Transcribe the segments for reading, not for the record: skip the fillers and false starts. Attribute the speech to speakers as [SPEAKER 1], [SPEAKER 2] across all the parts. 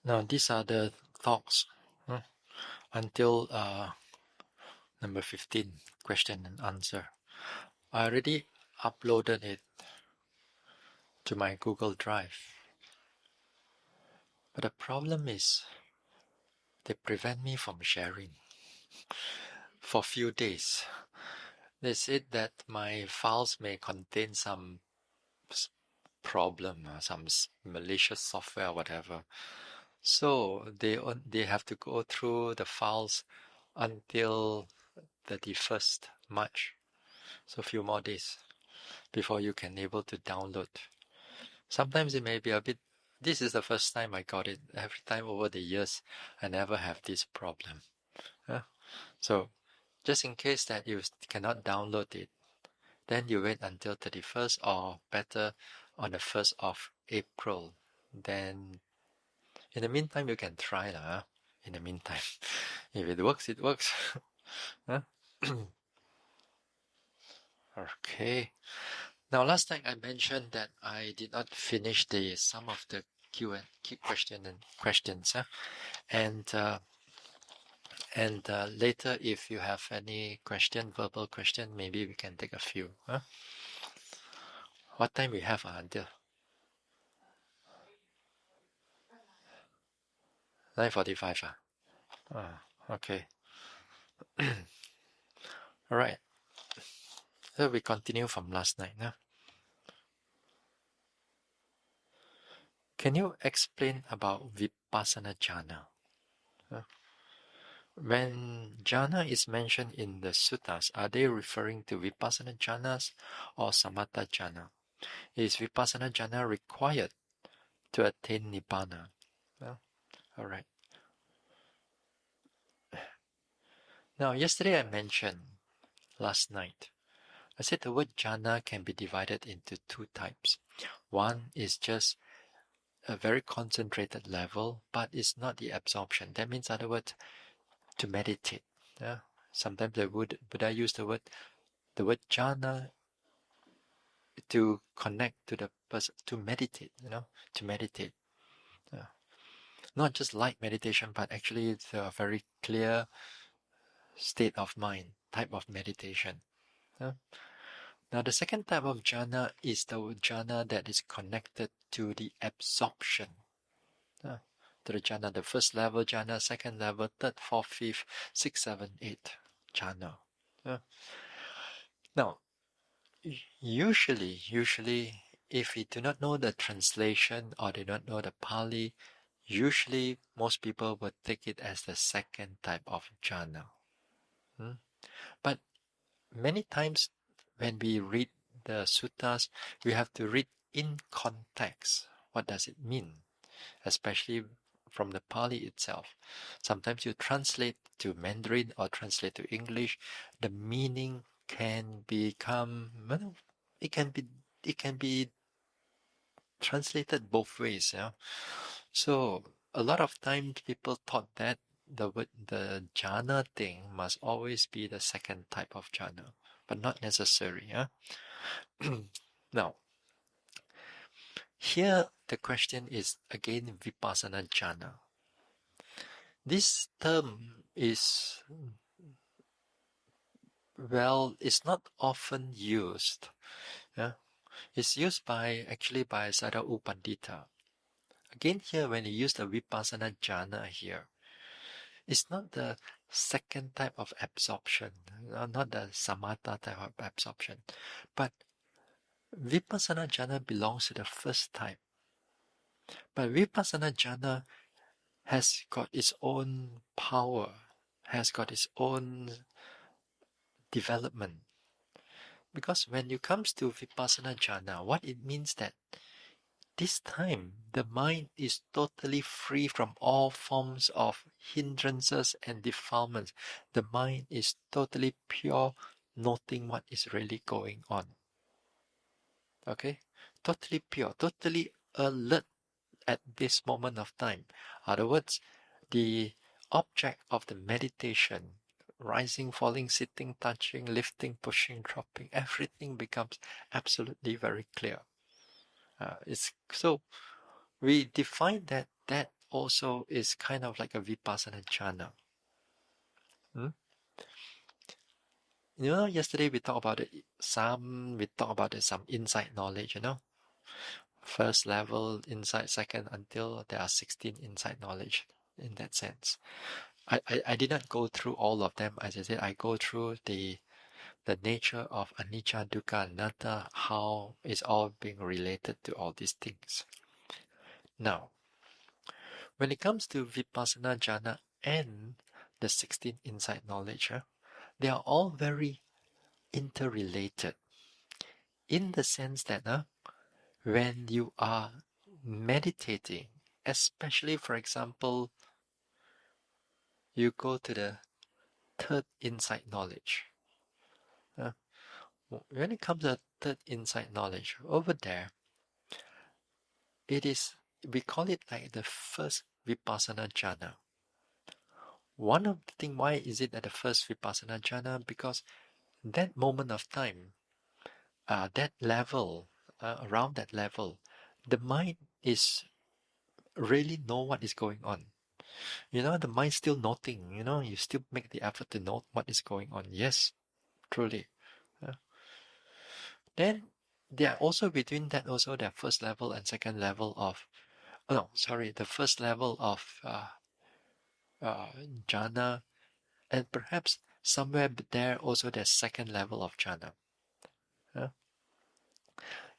[SPEAKER 1] Now, these are the talks until number 15, question and answer. I already uploaded it to my Google Drive. But the problem is they prevent me from sharing for a few days. They said that my files may contain some problem, some malicious software or whatever. So they have to go through the files until 31st March. So a few more days before you can able to download. Sometimes it may be a bit, this is the first time I got it. Every time over the years, I never have this problem. So just in case that you cannot download it, then you wait until 31st or better on the 1st of April. Then in the meantime, you can try lah. In the meantime, if it works, it works. Okay. Now, last time I mentioned that I did not finish some of the questions, and later, if you have any verbal question, maybe we can take a few. What time we have until 9:45? Okay. All right. So we continue from last night. Can you explain about Vipassana jhana? When jhana is mentioned in the suttas, are they referring to Vipassana jhanas or Samatha jhana? Is Vipassana jhana required to attain Nibbana? All right. Now, yesterday I mentioned, last night, I said the word jhana can be divided into two types. One is just a very concentrated level, but it's not the absorption. That means, in other words, to meditate. Sometimes Buddha used the word jhana to connect to the person, to meditate, to meditate. Not just light meditation, but actually it's a very clear state of mind, type of meditation. Now, the second type of jhana is the jhana that is connected to the absorption. To the jhana, the first level jhana, second level, third, fourth, fifth, sixth, seventh, eighth jhana. Now, usually, if we do not know the translation or do not know the Pali, usually most people would take it as the second type of jhana. But many times when we read the suttas, we have to read in context. What does it mean? Especially from the Pali itself. Sometimes you translate to Mandarin or translate to English, the meaning can become, it can be translated both ways. So a lot of times people thought that the jhana thing must always be the second type of jhana, but not necessary. Now, here the question is again Vipassana jhana. This term is, it's not often used. It's used actually by Sada U Pandita. Again here, when you use the Vipassana jhana here, it's not the second type of absorption, not the Samatha type of absorption, but Vipassana jhana belongs to the first type. But Vipassana jhana has got its own power, has got its own development. Because when it comes to Vipassana jhana, what it means that this time the mind is totally free from all forms of hindrances and defilements. The mind is totally pure, noting what is really going on. Okay? Totally pure, totally alert at this moment of time. In other words, the object of the meditation, rising, falling, sitting, touching, lifting, pushing, dropping, everything becomes absolutely very clear. It's so we define that also is kind of like a vipassana jhana. Hmm? Yesterday we talked about it. We talked about it, some insight knowledge. First level insight, second until there are 16 insight knowledge in that sense. I did not go through all of them. As I said, I go through the nature of anicca, dukkha, anatta, how it's all being related to all these things. Now, when it comes to vipassana jhana and the 16 insight knowledge, they are all very interrelated in the sense that when you are meditating, especially for example, you go to the third insight knowledge. When it comes to third insight knowledge, over there, we call it like the first vipassana jhana. One of the things, why is it at the first vipassana jhana? Because that moment of time, that level, around that level, the mind is really know what is going on. The mind still noting, you still make the effort to note what is going on. Yes, truly. Then there are also between that also the first level and second level of, oh, no, sorry, the first level of jhana, and perhaps somewhere there also the second level of jhana.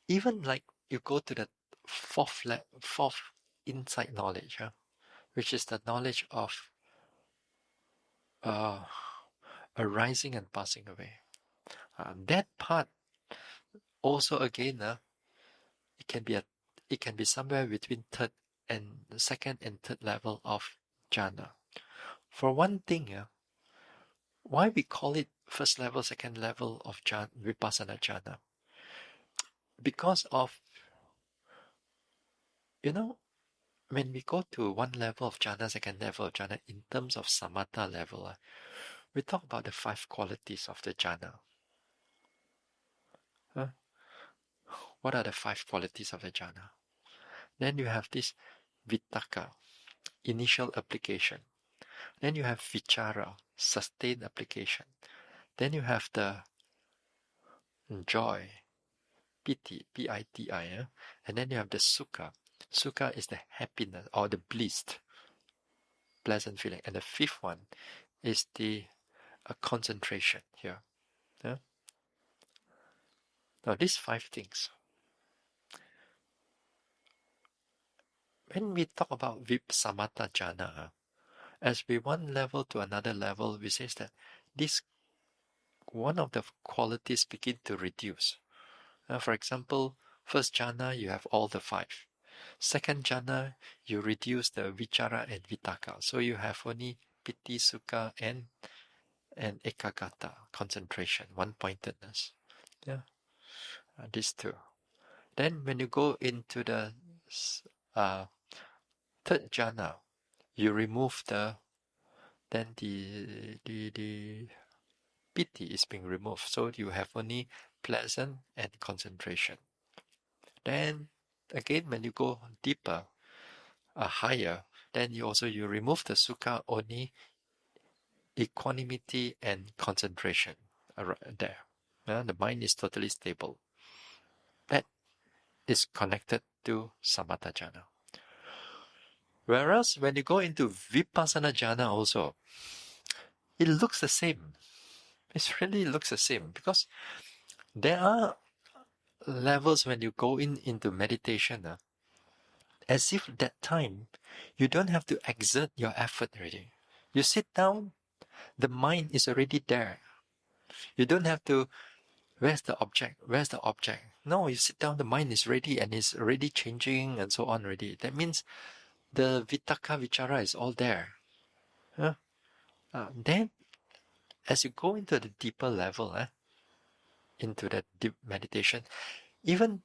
[SPEAKER 1] Even like you go to the fourth insight knowledge, which is the knowledge of uh, arising and passing away. That part also again, it can be somewhere between third and second and third level of jhana. For one thing, why we call it first level, second level of vipassana jhana? Because of when we go to one level of jhana, second level of jhana, in terms of samatha level, we talk about the 5 qualities of the jhana. What are the 5 qualities of the jhana? Then you have this vitakka, initial application. Then you have vichara, sustained application. Then you have the joy, piti, P-I-T-I, and then you have the sukha. Sukha is the happiness or the bliss, pleasant feeling. And the 5th one is the concentration here. Yeah? Now, these 5 things, when we talk about samatha jhana, as we one level to another level, we say that this one of the qualities begin to reduce. For example, first jhana, you have all the 5. Second jhana, you reduce the vichara and vitakka. So you have only piti, sukha, and ekagata, concentration, one-pointedness. Yeah, these 2. Then when you go into the third jhana, you remove the piti is being removed. So you have only pleasant and concentration. Then again, when you go deeper, higher, then you remove the sukha, only equanimity and concentration there. The mind is totally stable. That is connected to samatha jhana. Whereas when you go into vipassana jhana also, it looks the same. It really looks the same because there are levels when you go into meditation, as if that time you don't have to exert your effort already. You sit down, the mind is already there. You don't have to, where's the object? Where's the object? No, you sit down, the mind is ready and it's already changing and so on already. That means the vitakka vichara is all there. Then, as you go into the deeper level, into that deep meditation, even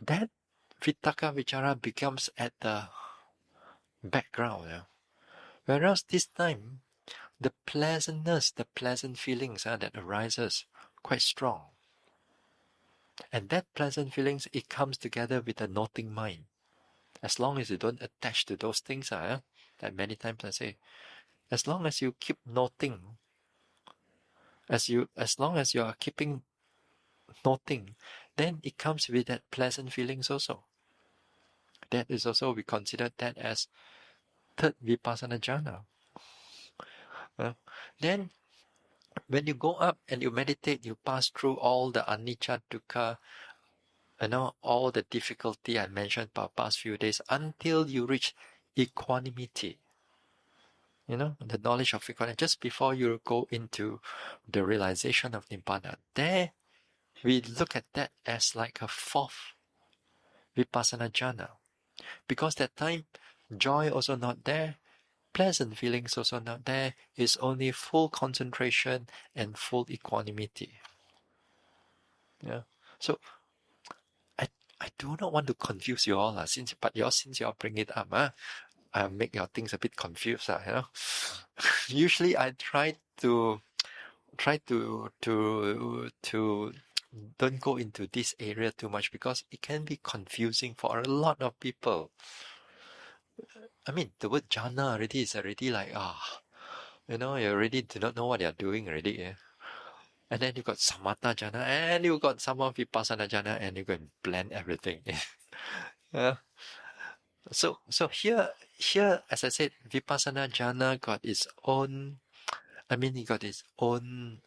[SPEAKER 1] that vitakka vichara becomes at the background. Whereas this time, the pleasantness, the pleasant feelings that arises quite strong. And that pleasant feelings, it comes together with a noting mind. As long as you don't attach to those things, that many times I say, as long as you keep noting, as long as you are keeping noting, then it comes with that pleasant feelings also. That is also, we consider that as third vipassana jhana. Then when you go up and you meditate, you pass through all the anicca, dukkha, all the difficulty I mentioned for past few days until you reach equanimity. The knowledge of equanimity, just before you go into the realization of Nibbana. There, we look at that as like a fourth vipassana jhana. Because that time, joy also not there, pleasant feelings also not there, it's only full concentration and full equanimity. Yeah. So, I do not want to confuse you all, since you all bring it up, I make your things a bit confused, Usually I try to don't go into this area too much because it can be confusing for a lot of people. I mean, the word jhana already is already like, you already do not know what you're doing already. Yeah? And then you got samatha jhana, and you got some of vipassana jhana, and you can blend everything. Yeah. So here, as I said, vipassana jhana got its own. I mean, it got its own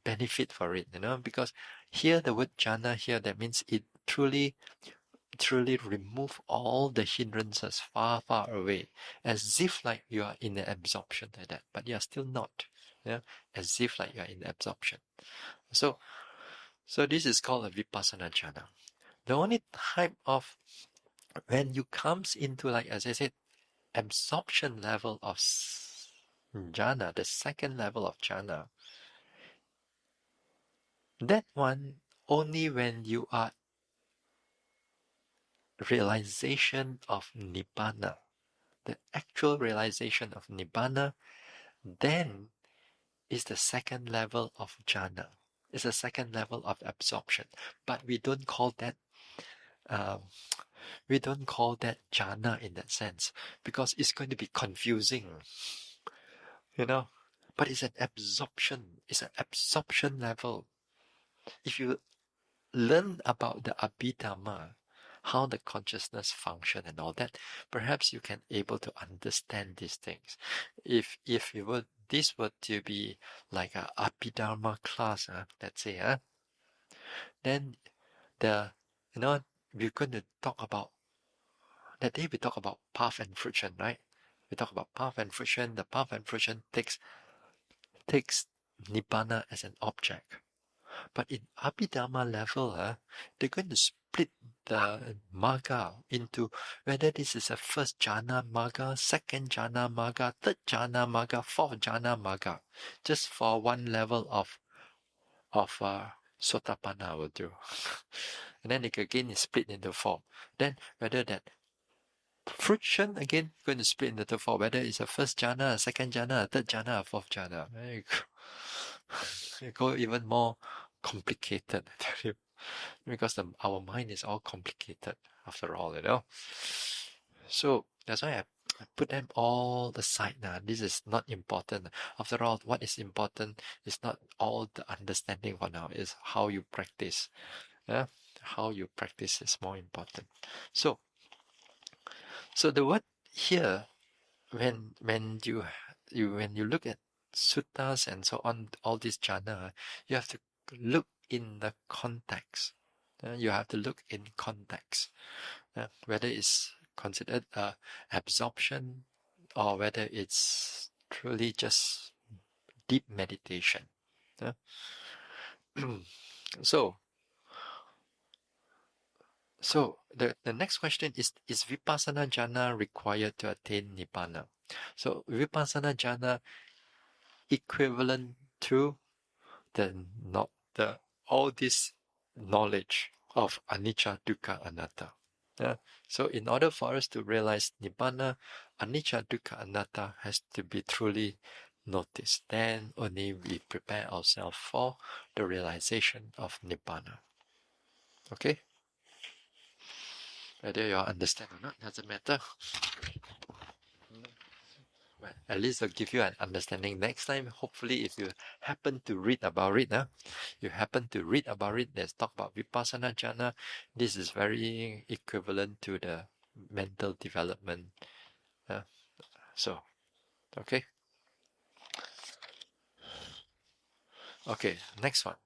[SPEAKER 1] benefit for it, because here the word jhana here, that means it truly remove all the hindrances far, far away, as if like you are in the absorption like that, but you are still not, as if like you are in absorption. So this is called a vipassana jhana. The only type of when you comes into, like as I said, absorption level of jhana, the second level of jhana, that one only when you are realization of nibbana, the actual realization of nibbana, then is the second level of jhana. It's the second level of absorption. But we don't call that jhana in that sense, because it's going to be confusing, But it's an absorption. It's an absorption level. If you learn about the Abhidhamma, how the consciousness function and all that, perhaps you can able to understand these things. If this were to be like a Abhidharma class, let's say, then we're going to talk about that day. We talk about path and friction, right? We talk about path and friction. The path and friction takes nibbana as an object. But in Abhidharma level, they're going to split the marga into whether this is a first jhana marga, second jhana marga, third jhana marga, fourth jhana marga, just for one level of sotapanna will do. And then it again is split into four. Then whether that friction again going to split into four, whether it's a first jhana, a second jhana, a third jhana, a fourth jhana. It go even more complicated, I tell you, because our mind is all complicated after all, So that's why I put them all aside now. This is not important. After all, what is important is not all the understanding for now, is how you practice. Yeah, how you practice is more important. So the word here, when you look at suttas and so on, all this jhana, you have to look in the context. You have to look in context, whether it's considered absorption or whether it's truly just deep meditation. So the next question is vipassana jhana required to attain nibbana? So vipassana jhana equivalent to all this knowledge of anicca, dukkha, anatta. So in order for us to realize nibbana, anicca, dukkha, anatta has to be truly noticed. Then only we prepare ourselves for the realization of nibbana. Okay? Whether you understand or not doesn't matter. Well, at least I'll give you an understanding. Next time, hopefully, if you happen to read about it, you happen to read about it, let's talk about Vipassana jhana. This is very equivalent to the mental development. So, okay. Okay, next one.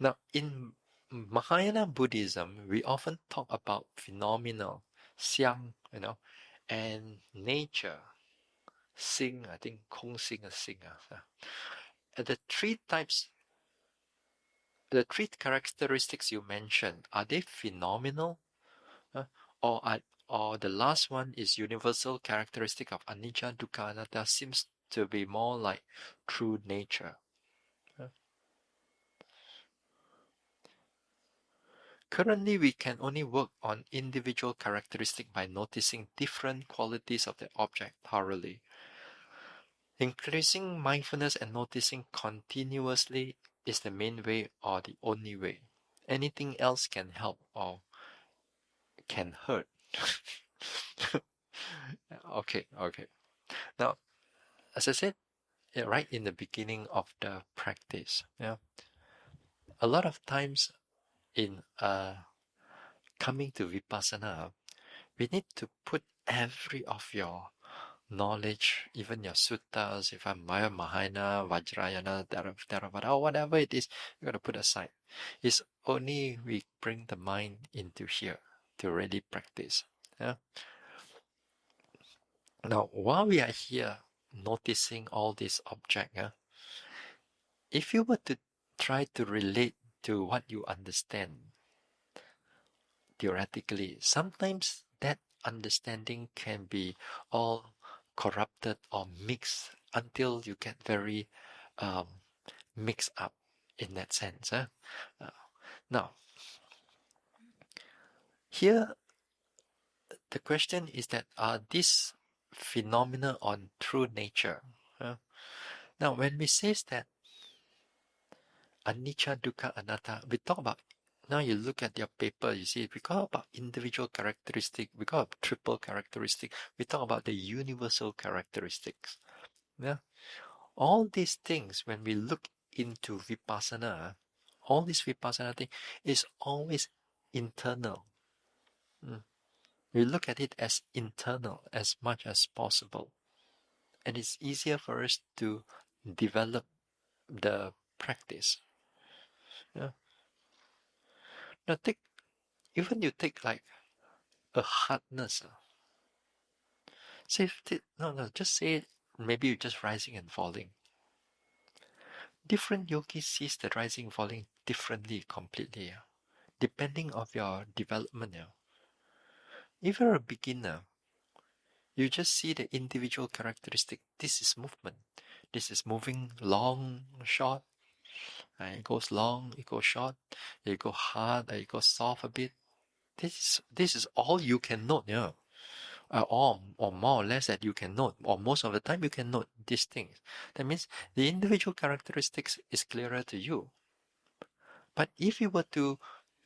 [SPEAKER 1] Now, in Mahayana Buddhism, we often talk about phenomenal, xiang, and nature, xing, I think, kong xing or xing. The three types, the three characteristics you mentioned, are they phenomenal? Uh, or or the last one is universal characteristic of anicca, dukkha, anatta, seems to be more like true nature. Currently, we can only work on individual characteristics by noticing different qualities of the object thoroughly. Increasing mindfulness and noticing continuously is the main way or the only way. Anything else can help or can hurt. Okay. Now, as I said, right in the beginning of the practice, a lot of times in coming to Vipassana, we need to put every of your knowledge, even your suttas, if I'm Maya Mahayana, Vajrayana, Theravada, or whatever it is, you got to put aside. It's only we bring the mind into here to really practice. Yeah? Now, while we are here noticing all these objects, if you were to try to relate to what you understand theoretically, sometimes that understanding can be all corrupted or mixed until you get very um, mixed up in that sense. Now, here the question is that are these phenomena on true nature? Now, when we say that anicca, dukkha, anatta, we talk about, now you look at your paper, you see, we talk about individual characteristic, we talk about triple characteristic, we talk about the universal characteristics. Yeah. All these things, when we look into Vipassana, all this Vipassana thing is always internal. We look at it as internal as much as possible. And it's easier for us to develop the practice. Yeah. Now even you take like a hardness. Say just say maybe you're just rising and falling. Different yogis sees the rising and falling differently completely. Depending of your development. If you're a beginner, you just see the individual characteristic. This is movement. This is moving long, short. It goes long, it goes short, it goes hard, it goes soft a bit. This is all you can note, or more or less that you can note, or most of the time you can note these things. That means the individual characteristics is clearer to you. But if you were to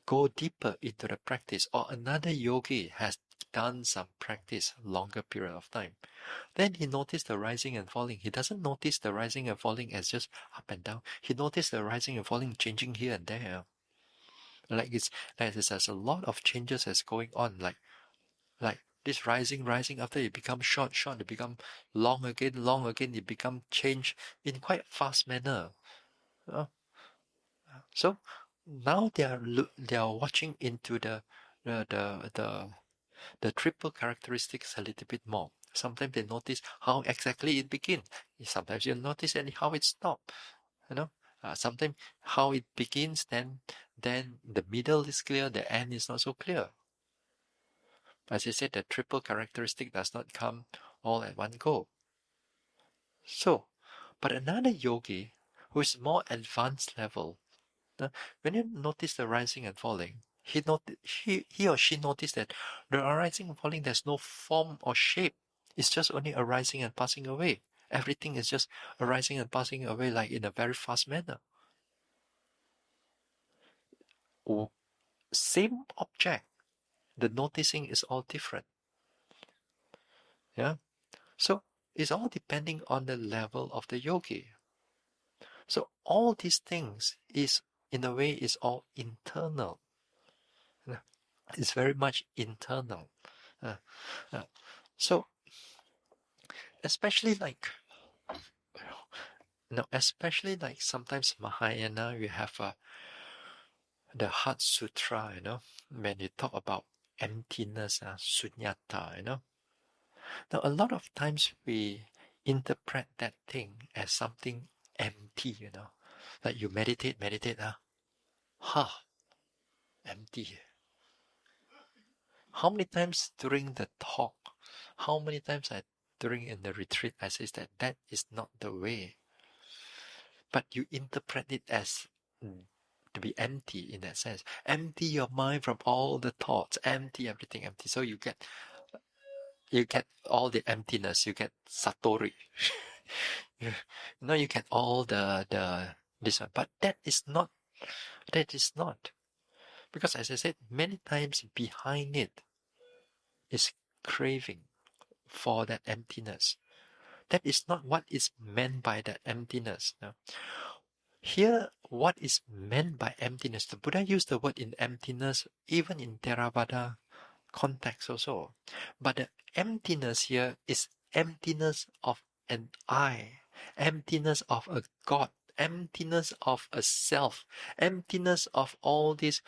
[SPEAKER 1] go deeper into the practice, or another yogi has done some practice longer period of time, then he noticed the rising and falling. He doesn't notice the rising and falling as just up and down. He noticed the rising and falling changing here and there. Like there's a lot of changes that's going on. Like this rising after it becomes short, it become long again, it become change in quite fast manner. Uh, so now they are watching into the the the the triple characteristics a little bit more. Sometimes they notice how exactly it begins. Sometimes you notice how it stops. Sometimes how it begins, then the middle is clear, the end is not so clear. As I said, the triple characteristic does not come all at one go. So, but another yogi who is more advanced level, when you notice the rising and falling, he or she noticed that the arising and falling, there's no form or shape. It's just only arising and passing away. Everything is just arising and passing away like in a very fast manner. same object, the noticing is all different. Yeah. So it's all depending on the level of the yogi. So all these things is, in a way, is all internal. It's very much internal. Uh, uh, so especially like, especially like sometimes Mahayana, you have the Heart Sutra, when you talk about emptiness, sunyata, Now, a lot of times we interpret that thing as something empty, Like you meditate, empty. How many times during the talk, how many times during in the retreat, I say that is not the way. But you interpret it as to be empty in that sense. Empty your mind from all the thoughts, empty everything, empty. So you get all the emptiness, you get satori. You get all the this one. But that is not, because as I said, many times behind it is craving for that emptiness. That is not what is meant by that emptiness. Here, what is meant by emptiness? The Buddha used the word in emptiness even in Theravada context also. But the emptiness here is emptiness of an I, emptiness of a God, emptiness of a self, emptiness of all these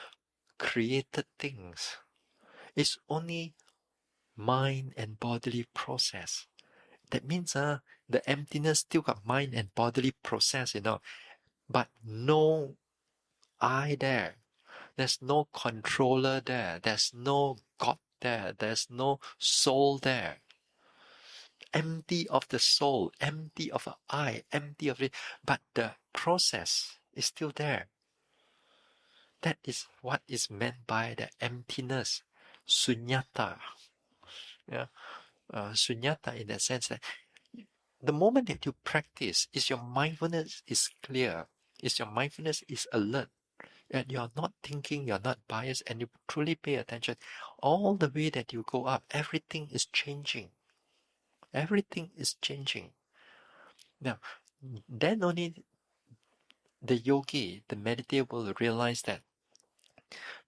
[SPEAKER 1] created things. It's only mind and bodily process. That means the emptiness still got mind and bodily process, but no I there. There's no controller there. There's no God there. There's no soul there. Empty of the soul, empty of an I, empty of it. But the process is still there. That is what is meant by the emptiness, sunyata. Yeah, sunyata in the sense that the moment that you practice, is your mindfulness is clear, is your mindfulness is alert, and you're not thinking, you're not biased, and you truly pay attention, all the way that you go up, everything is changing. Everything is changing. Now, then only the yogi, the meditator will realize that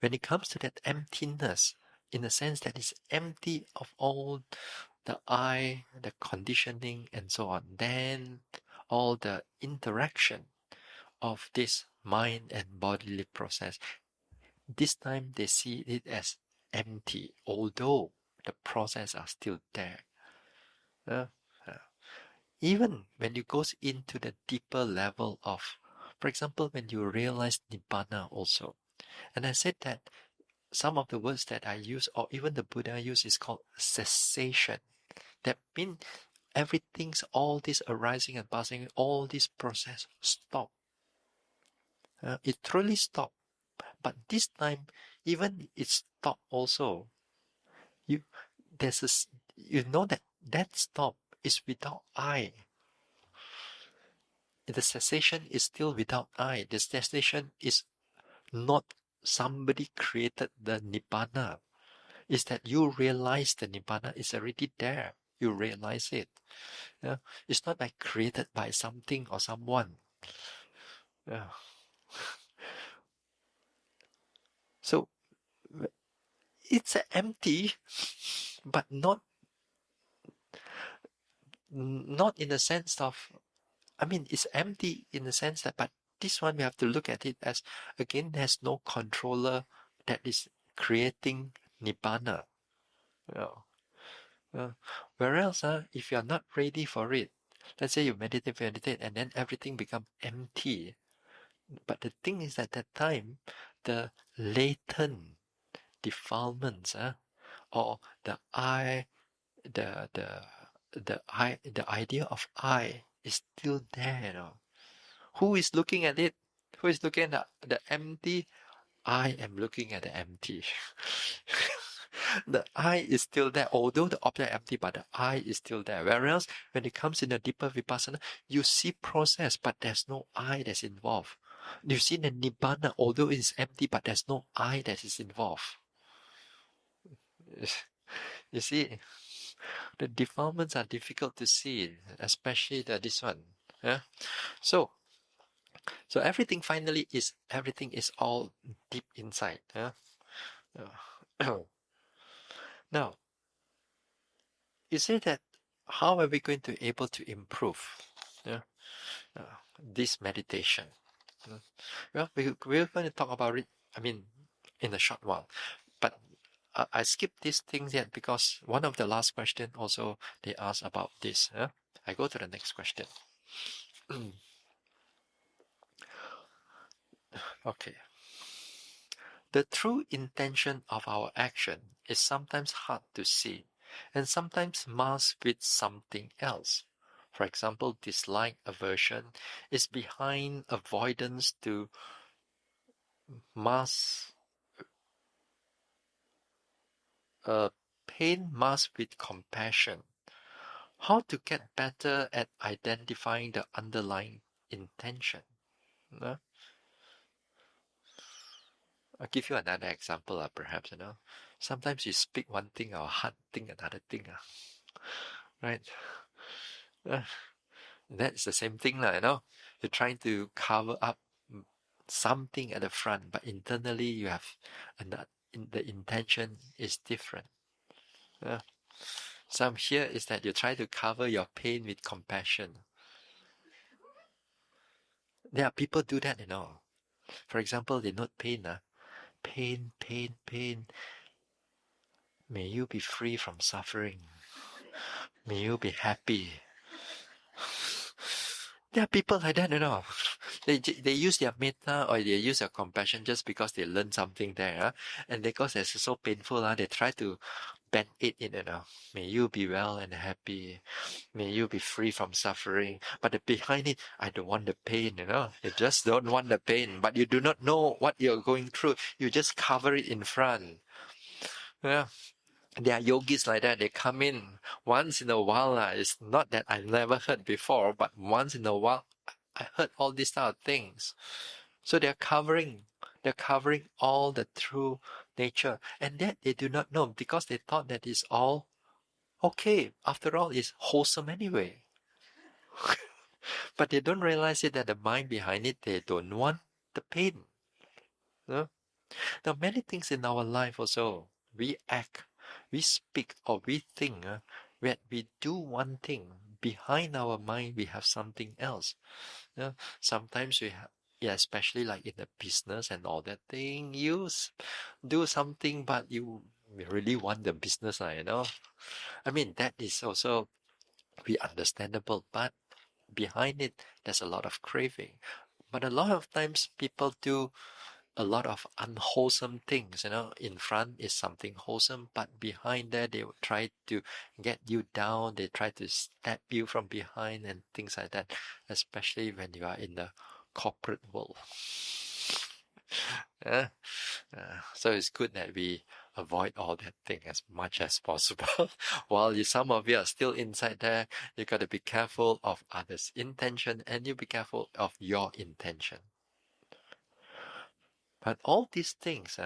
[SPEAKER 1] when it comes to that emptiness, in a sense that it's empty of all the I, the conditioning, and so on, then all the interaction of this mind and bodily process, this time they see it as empty, although the process are still there. Uh, uh, Even when you goes into the deeper level of, for example, when you realize Nibbana also. And I said that some of the words that I use, or even the Buddha use, is called cessation. That means everything's, all this arising and passing, all this process stop. It truly stop. But this time, even it stop also. You know that stop is without I. The cessation is still without I. The cessation is not somebody created the Nibbana. It's that you realize the Nibbana is already there. You realize it. Yeah? It's not like created by something or someone. Yeah. So it's empty, but not in the sense of, it's empty in the sense that, but this one we have to look at it as, again, there's no controller that is creating Nibbana. Whereas if you're not ready for it, let's say you meditate, and then everything becomes empty. But the thing is at that time, the latent defilements, or the I, the idea of I is still there. Who is looking at it? Who is looking at the empty? I am looking at the empty. The I is still there, although the object is empty, but the I is still there. Whereas when it comes in a deeper vipassana, you see process, but there's no I that's involved. You see the nibbana, although it's empty, but there's no I that is involved. You see, the defilements are difficult to see, especially this one. Yeah. So everything finally everything is all deep inside. Yeah. Now, you say that how are we going to able to improve? Yeah. This meditation. Well, we're going to talk about it. I mean, in a short while, but I skipped this thing yet because one of the last question also they asked about this. I go to the next question. Okay. The true intention of our action is sometimes hard to see and sometimes masked with something else. For example, dislike, aversion is behind avoidance to mask pain masked with compassion. How to get better at identifying the underlying intention? Uh, I'll give you another example, perhaps. Sometimes you speak one thing, or heart think another thing, right? Uh, that's the same thing, You're trying to cover up something at the front, but internally you have the intention is different. Some here is that you try to cover your pain with compassion. There are people do that, For example, they note pain, pain, pain, pain. May you be free from suffering. May you be happy. There are people like that, They use their metta or they use their compassion just because they learn something there, and because it's so painful, they try to bend it in, May you be well and happy. May you be free from suffering. But behind it, I don't want the pain, You just don't want the pain, but you do not know what you're going through. You just cover it in front. Yeah. There are yogis like that. They come in once in a while. It's not that I never heard before, but once in a while, I heard all these type of things. So they're covering all the true nature, and that they do not know because they thought that it's all okay. After all, it's wholesome anyway. But they don't realize it that the mind behind it, they don't want the pain. No? Now, many things in our life also, we act, we speak, or we think that we do one thing. Behind our mind, we have something else. Sometimes we have, especially like in the business and all that thing, you do something, but you really want the business, I mean, that is also be understandable, but behind it, there's a lot of craving. But a lot of times people do a lot of unwholesome things, In front is something wholesome, but behind that they will try to get you down. They try to stab you from behind and things like that, especially when you are in the corporate world. So it's good that we avoid all that thing as much as possible. While some of you are still inside there, you got to be careful of others' intention and you be careful of your intention. But all these things,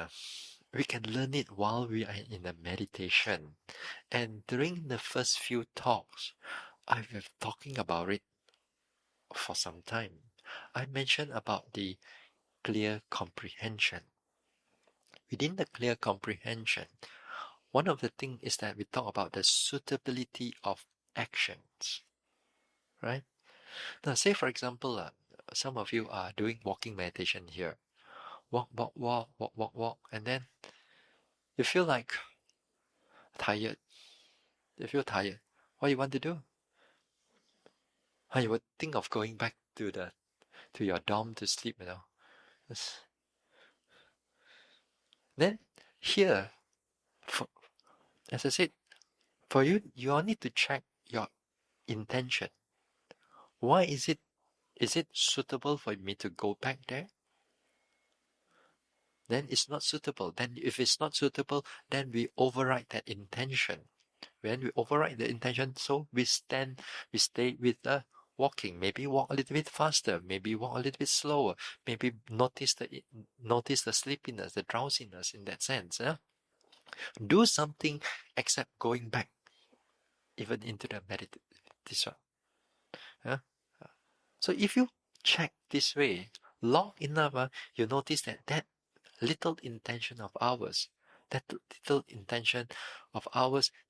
[SPEAKER 1] we can learn it while we are in a meditation. And during the first few talks, I've been talking about it for some time. I mentioned about the clear comprehension. Within the clear comprehension, one of the things is that we talk about the suitability of actions, right? Now, say for example, some of you are doing walking meditation here. Walk, walk, walk, walk, walk, walk, and then you feel like tired. You feel tired. What you want to do? You would think of going back to your dorm to sleep, Then here, as I said, for you, you all need to check your intention. Why is it suitable for me to go back there? Then it's not suitable. Then if it's not suitable, then we override that intention. When we override the intention, so we stay with the walking, maybe walk a little bit faster, maybe walk a little bit slower, maybe notice the sleepiness, the drowsiness in that sense. Yeah? Do something except going back even into the meditation. Yeah? So if you check this way long enough, you notice that little intention of ours,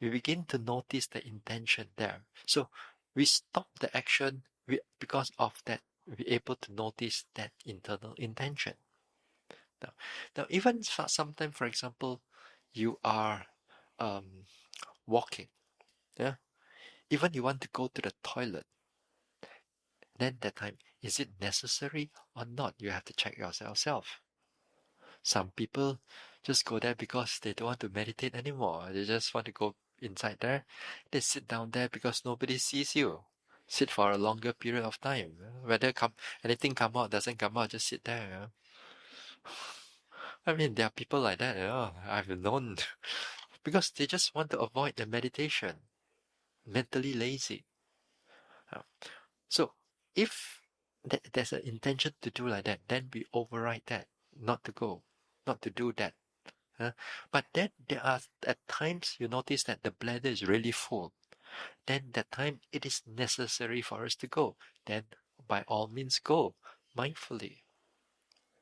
[SPEAKER 1] we begin to notice the intention there. So we stop the action because of that. We're able to notice that internal intention. Now even sometimes, for example, you are walking. Yeah. Even you want to go to the toilet. Then that time, is it necessary or not? You have to check yourself. Some people just go there because they don't want to meditate anymore. They just want to go inside there. They sit down there because nobody sees you. Sit for a longer period of time. Whether anything come out, doesn't come out, just sit there. I mean, there are people like that. I've known because they just want to avoid the meditation. Mentally lazy. So if there's an intention to do like that, then we override that, not to go, not to do that. But then there are at times you notice that the bladder is really full. Then that time it is necessary for us to go. Then by all means go mindfully.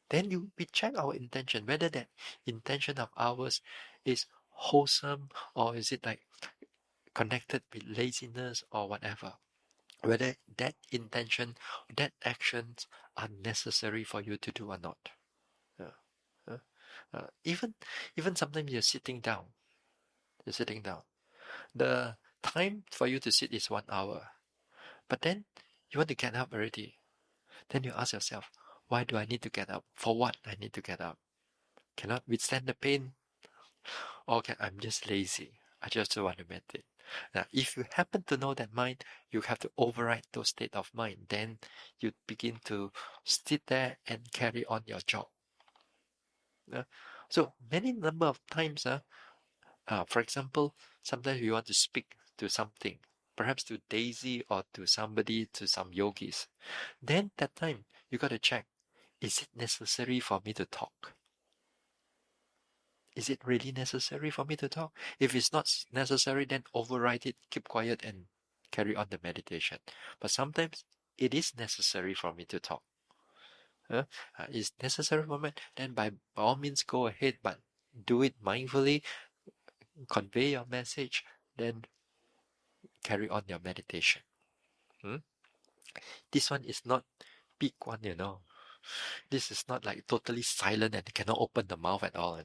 [SPEAKER 1] Then we check our intention, whether that intention of ours is wholesome or is it like connected with laziness or whatever. Whether that intention, that actions are necessary for you to do or not. Yeah. Even sometimes you're sitting down. You're sitting down. The time for you to sit is 1 hour. But then you want to get up already. Then you ask yourself, why do I need to get up? For what I need to get up? Cannot withstand the pain? Or I'm just lazy. I just don't want to meditate. Now, if you happen to know that mind, you have to override those state of mind. Then you begin to sit there and carry on your job. So many number of times, for example, sometimes we want to speak to something, perhaps to Daisy or to somebody, to some yogis. Then that time you got to check, is it necessary for me to talk? Is it really necessary for me to talk? If it's not necessary, then override it, keep quiet, and carry on the meditation. But sometimes it is necessary for me to talk. It's necessary for me, then by all means go ahead, but do it mindfully, convey your message, then carry on your meditation. This one is not big one, This is not like totally silent and cannot open the mouth at all,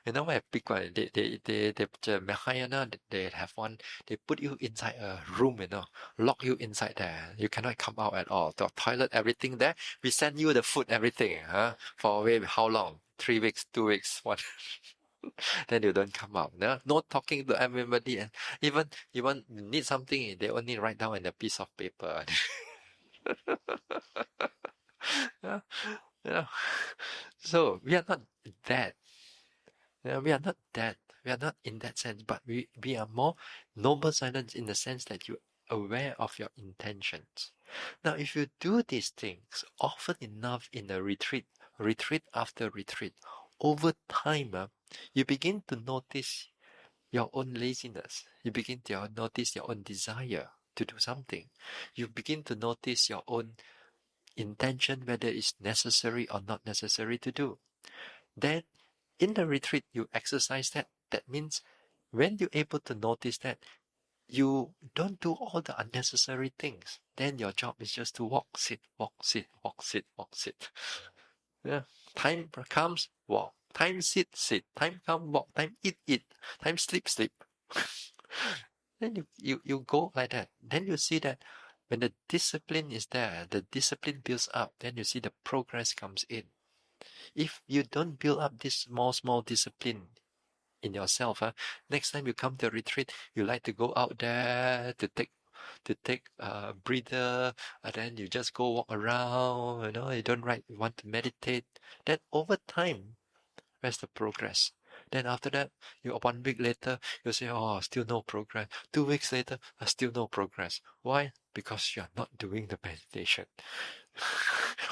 [SPEAKER 1] When I pick one, the Mahayana, they have one, they put you inside a room, lock you inside there. You cannot come out at all. The toilet, everything there. We send you the food, everything, for how long? 3 weeks, 2 weeks, what? Then you don't come out. No talking to everybody, and even you need something, they only write down on a piece of paper. Yeah. So we are not that. We are not that. We are not in that sense, but we are more noble silence in the sense that you're aware of your intentions. Now, if you do these things often enough in a retreat after retreat, over time, you begin to notice your own laziness. You begin to notice your own desire to do something. You begin to notice your own intention, whether it's necessary or not necessary to do. Then, in the retreat, you exercise that. That means when you're able to notice that, you don't do all the unnecessary things. Then your job is just to walk, sit, walk, sit, walk, sit, walk, sit. Yeah. Time comes, walk. Time sit, sit. Time come, walk. Time eat, eat. Time sleep, sleep. Then you go like that. Then you see that when the discipline is there, the discipline builds up. Then you see the progress comes in. If you don't build up this small discipline in yourself, next time you come to a retreat, you like to go out there to take a breather, and then you just go walk around, you don't want to meditate. Then over time, where's the progress? Then after that, 1 week later, you say, oh, still no progress. 2 weeks later, still no progress. Why? Because you're not doing the meditation.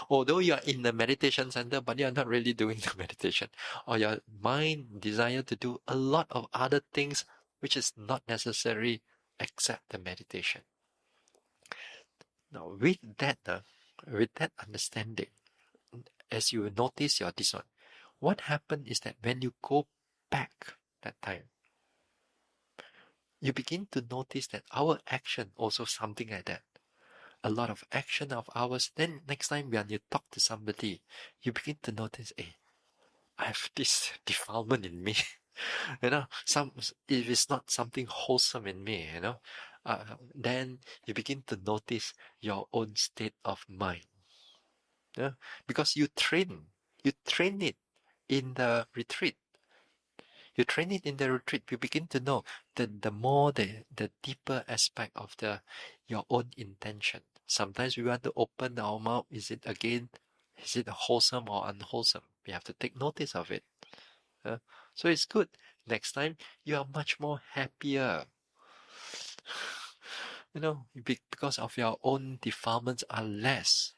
[SPEAKER 1] Although you are in the meditation center, but you are not really doing the meditation. Or your mind desire to do a lot of other things which is not necessary except the meditation. Now, with that understanding, as you notice this one, what happened is that when you go back that time, you begin to notice that our action also something like that. A lot of action of ours. Then next time when you talk to somebody, you begin to notice, hey, I have this defilement in me. If it's not something wholesome in me, then you begin to notice your own state of mind. Yeah? Because you train it in the retreat. You train it in the retreat. You begin to know the more the deeper aspect of your own intention. Sometimes we want to open our mouth. Is it wholesome or unwholesome? We have to take notice of it. So it's good. Next time you are much more happier. Because of your own defilements are less.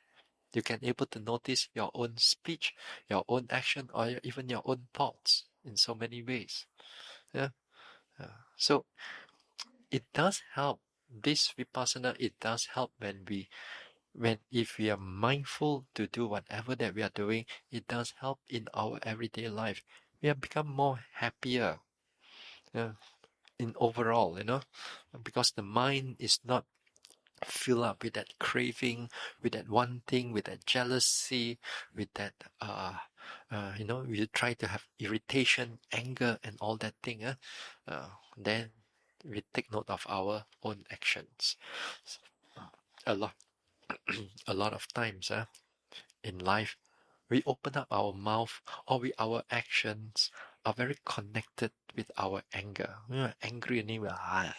[SPEAKER 1] You can able to notice your own speech, your own action, or even your own thoughts in so many ways. Yeah. So it does help. This vipassana, it does help if we are mindful to do whatever that we are doing, it does help in our everyday life. We have become more happier. In overall, because the mind is not filled up with that craving, with that wanting, with that jealousy, with that we try to have irritation, anger, and all that thing. Then we take note of our own actions. A lot of times, in life, we open up our mouth, or our actions are very connected with our anger. Angry and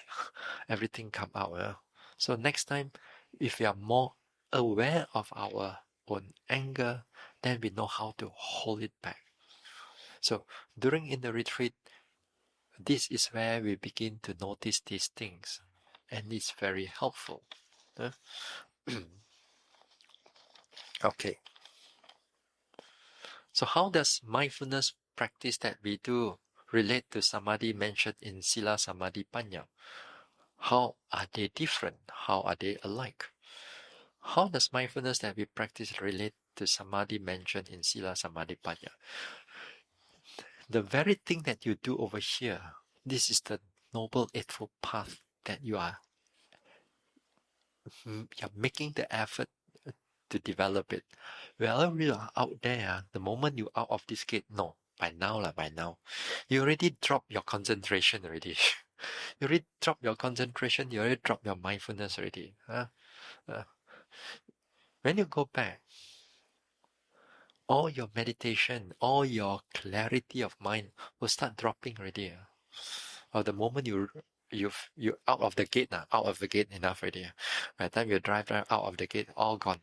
[SPEAKER 1] everything come out. So next time, if we are more aware of our own anger, then we know how to hold it back. So in the retreat, this is where we begin to notice these things, and it's very helpful. Okay. So how does mindfulness practice that we do relate to samadhi mentioned in Sila Samadhi Panya? How are they different? How are they alike? How does mindfulness that we practice relate to samadhi mentioned in Sila Samadhi Panya? The very thing that you do over here, this is the Noble Eightfold Path that you're making the effort to develop it. Wherever you are out there, the moment you out of this gate, no, by now, you already drop your concentration already. You already drop your concentration, you already drop your mindfulness already. When you go back, all your meditation, all your clarity of mind will start dropping already. Or the moment you out of the gate now, out of the gate enough already. By the time you drive out of the gate, all gone.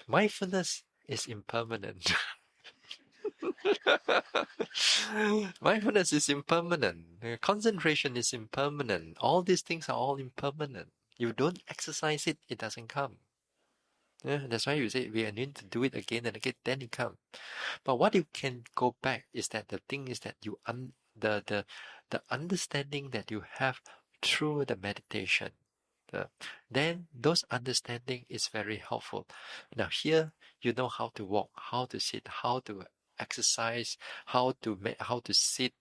[SPEAKER 1] Mindfulness is impermanent. Mindfulness is impermanent. Concentration is impermanent. All these things are all impermanent. You don't exercise it, it doesn't come. Yeah, that's why you say we need to do it again and again, then it comes. But what you can go back is that the thing is that the understanding that you have through the meditation, then those understanding is very helpful. Now here you know how to walk, how to sit, how to exercise, how to sit,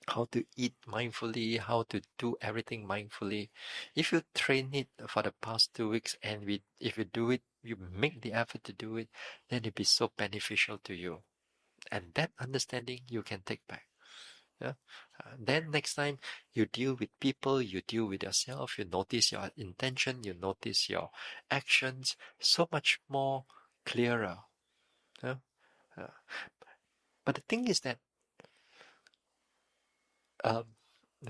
[SPEAKER 1] how to eat mindfully, how to do everything mindfully. If you train it for the past 2 weeks and if you do it, you make the effort to do it, then it'll be so beneficial to you. And that understanding you can take back. Yeah? Then next time you deal with people, you deal with yourself, you notice your intention, you notice your actions, so much more clearer. Yeah? But the thing is that the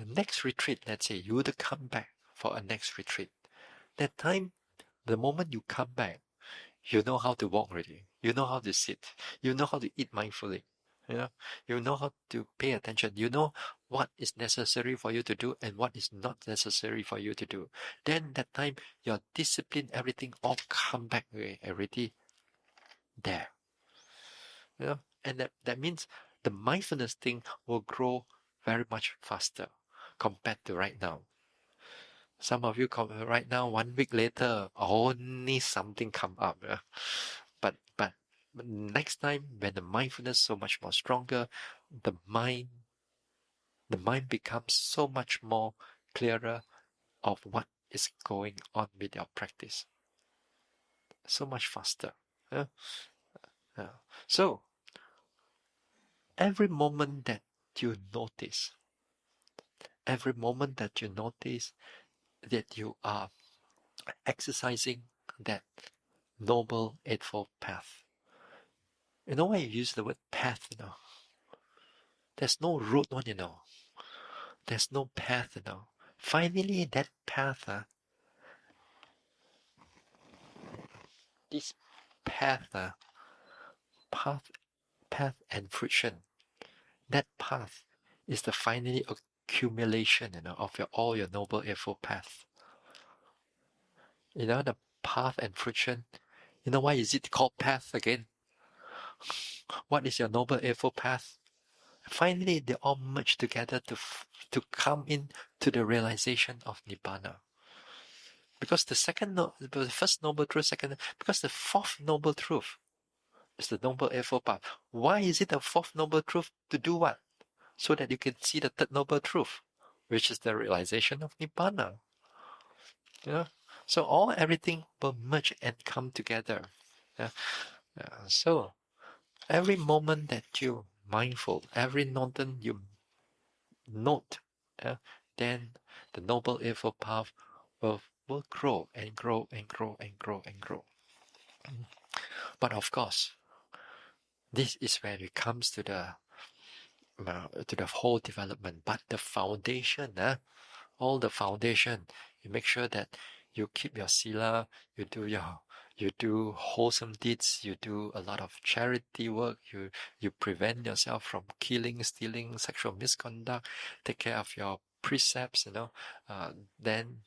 [SPEAKER 1] next retreat, let's say you would come back for a next retreat. That time, the moment you come back, you know how to walk already. You know how to sit. You know how to eat mindfully. You know how to pay attention. You know what is necessary for you to do and what is not necessary for you to do. Then that time, your discipline, everything all come back already there. And that means the mindfulness thing will grow very much faster compared to right now. Some of you right now, 1 week later, only something come up. But next time, when the mindfulness so much more stronger, the mind becomes so much more clearer of what is going on with your practice. So much faster. Yeah? Yeah. So every moment that you notice, that you are exercising that noble eightfold path. You know why you use the word path, There's no route one, There's no path, Finally, that path, this path, path and friction, that path is the finally accumulation, of all your noble eightfold path. The path and friction. You know why is it called path again? What is your noble eightfold path? Finally, they all merge together to come in to the realization of Nibbana. Because the first noble truth, because the fourth noble truth is the noble eightfold path. Why is it the fourth noble truth? To do what? So that you can see the third noble truth, which is the realization of Nibbana. So everything will merge and come together. So every moment that you mindful, every note you note, then the noble eightfold path will grow and grow and grow and grow and grow. But of course, this is where it comes to the whole development. But the foundation, all the foundation, you make sure that you keep your sila, you do wholesome deeds, you do a lot of charity work, you prevent yourself from killing, stealing, sexual misconduct, take care of your precepts, then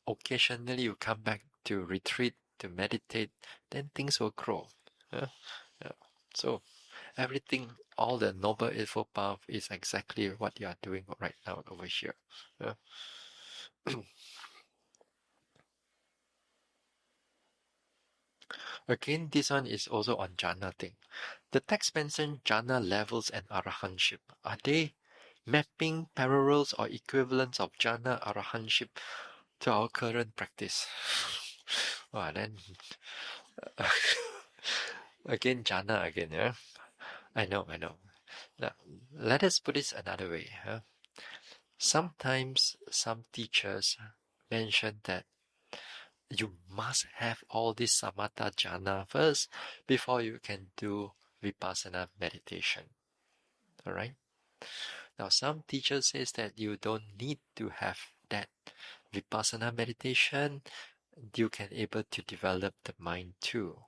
[SPEAKER 1] occasionally you come back to retreat, to meditate, then things will grow. So everything, all the noble eightfold path is exactly what you are doing right now over here. Again, this one is also on jhana thing. The text mentions jhana levels and arahantship. Are they mapping parallels or equivalents of jhana arahantship to our current practice? Then again, jhana again, yeah? I know. Now, let us put this another way. Sometimes some teachers mention that you must have all this samatha jhana first before you can do vipassana meditation. Alright? Now, some teachers says that you don't need to have that vipassana meditation. You can able to develop the mind too.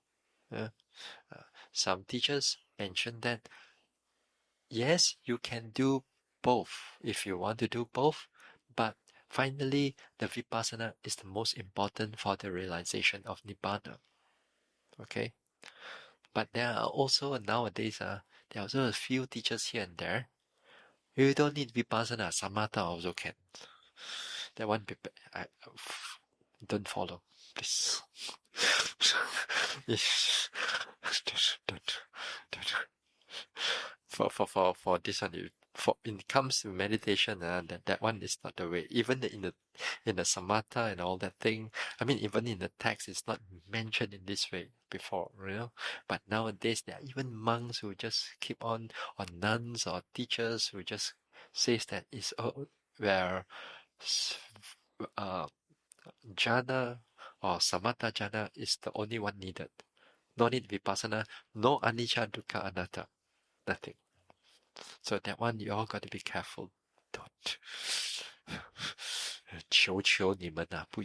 [SPEAKER 1] Some teachers mention that yes, you can do both if you want to do both, but finally, the vipassana is the most important for the realization of nibbana. Okay, but there are also nowadays, there are also a few teachers here and there. You don't need vipassana, samatha also can. That one, I don't follow, please. Don't. For this one, when it comes to meditation, that one is not the way. Even in the samatha and all that thing, I mean, even in the text, it's not mentioned in this way before, But nowadays, there are even monks who just keep on, or nuns or teachers who just says that it's where jhana or samatha jhana is the only one needed. No need vipassana, no anicca dukkha anatta, nothing. So that one you all got to be careful. Don't. 求你们啊，不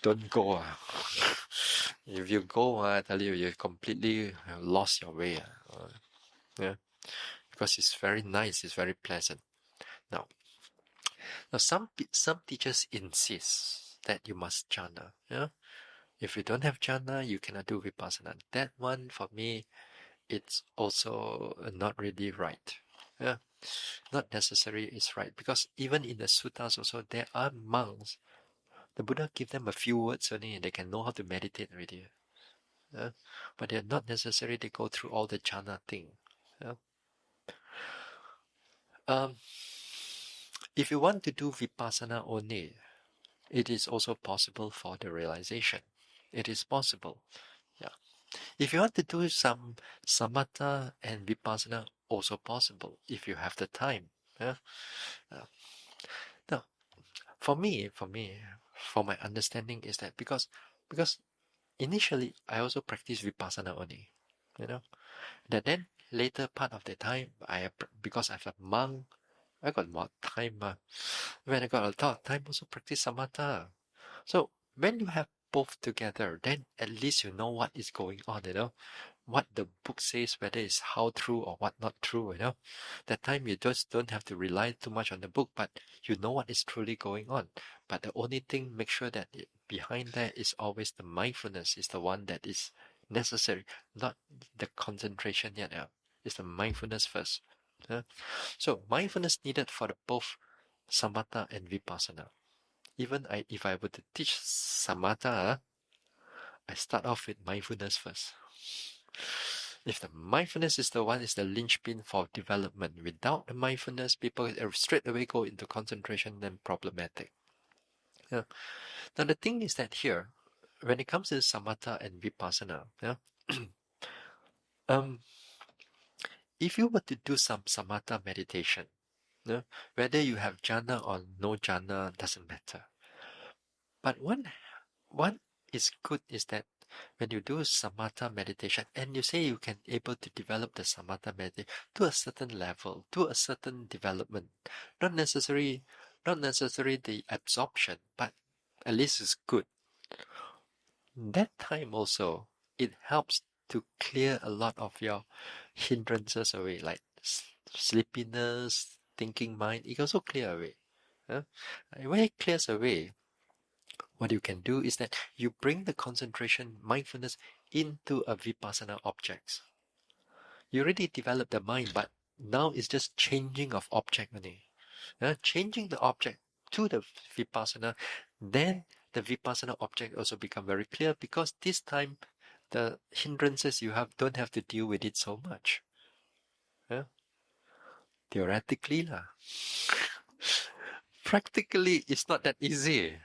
[SPEAKER 1] don't go. If you go, I tell you, you completely lost your way. Yeah, because it's very nice, it's very pleasant. Now, some teachers insist that you must jhana. Yeah, if you don't have jhana, you cannot do vipassana. That one for me, it's also not really right. Yeah, not necessary is right, because even in the suttas also there are monks. The Buddha give them a few words only, and they can know how to meditate already. But they're not necessary to go through all the jhana thing. Yeah. Um, if you want to do vipassana only, it is also possible for the realization. It is possible. Yeah. If you want to do some samatha and vipassana, also possible if you have the time. Yeah. Uh, now, for my understanding is that because initially I also practice vipassana only, you know. That then later part of the time because I'm a monk, I got more time. When I got a lot of time, also practice samatha. So when you have both together, then at least you know what is going on, what the book says, whether it's how true or what not true, That time you just don't have to rely too much on the book, but you know what is truly going on. But the only thing, make sure that behind that is always the mindfulness is the one that is necessary, not the concentration yet. It's the mindfulness first. So mindfulness needed for the both samatha and vipassana. Even if I were to teach samatha, I start off with mindfulness first. If the mindfulness is the one is the linchpin for development, without the mindfulness, people straight away go into concentration, then problematic. Yeah. Now the thing is that here, when it comes to samatha and vipassana, um, if you were to do some samatha meditation, whether you have jhana or no jhana doesn't matter. But one is good is that when you do samatha meditation and you say you can able to develop the samatha meditation to a certain level, to a certain development, not necessarily the absorption, but at least it's good. That time also it helps to clear a lot of your hindrances away, like sleepiness, thinking mind. It also clear away. And when it clears away, what you can do is that you bring the concentration, mindfulness into a vipassana objects. You already developed the mind, but now it's just changing of object only. Changing the object to the vipassana, then the vipassana object also become very clear, because this time the hindrances you have don't have to deal with it so much. Yeah? Theoretically lah. Practically, it's not that easy.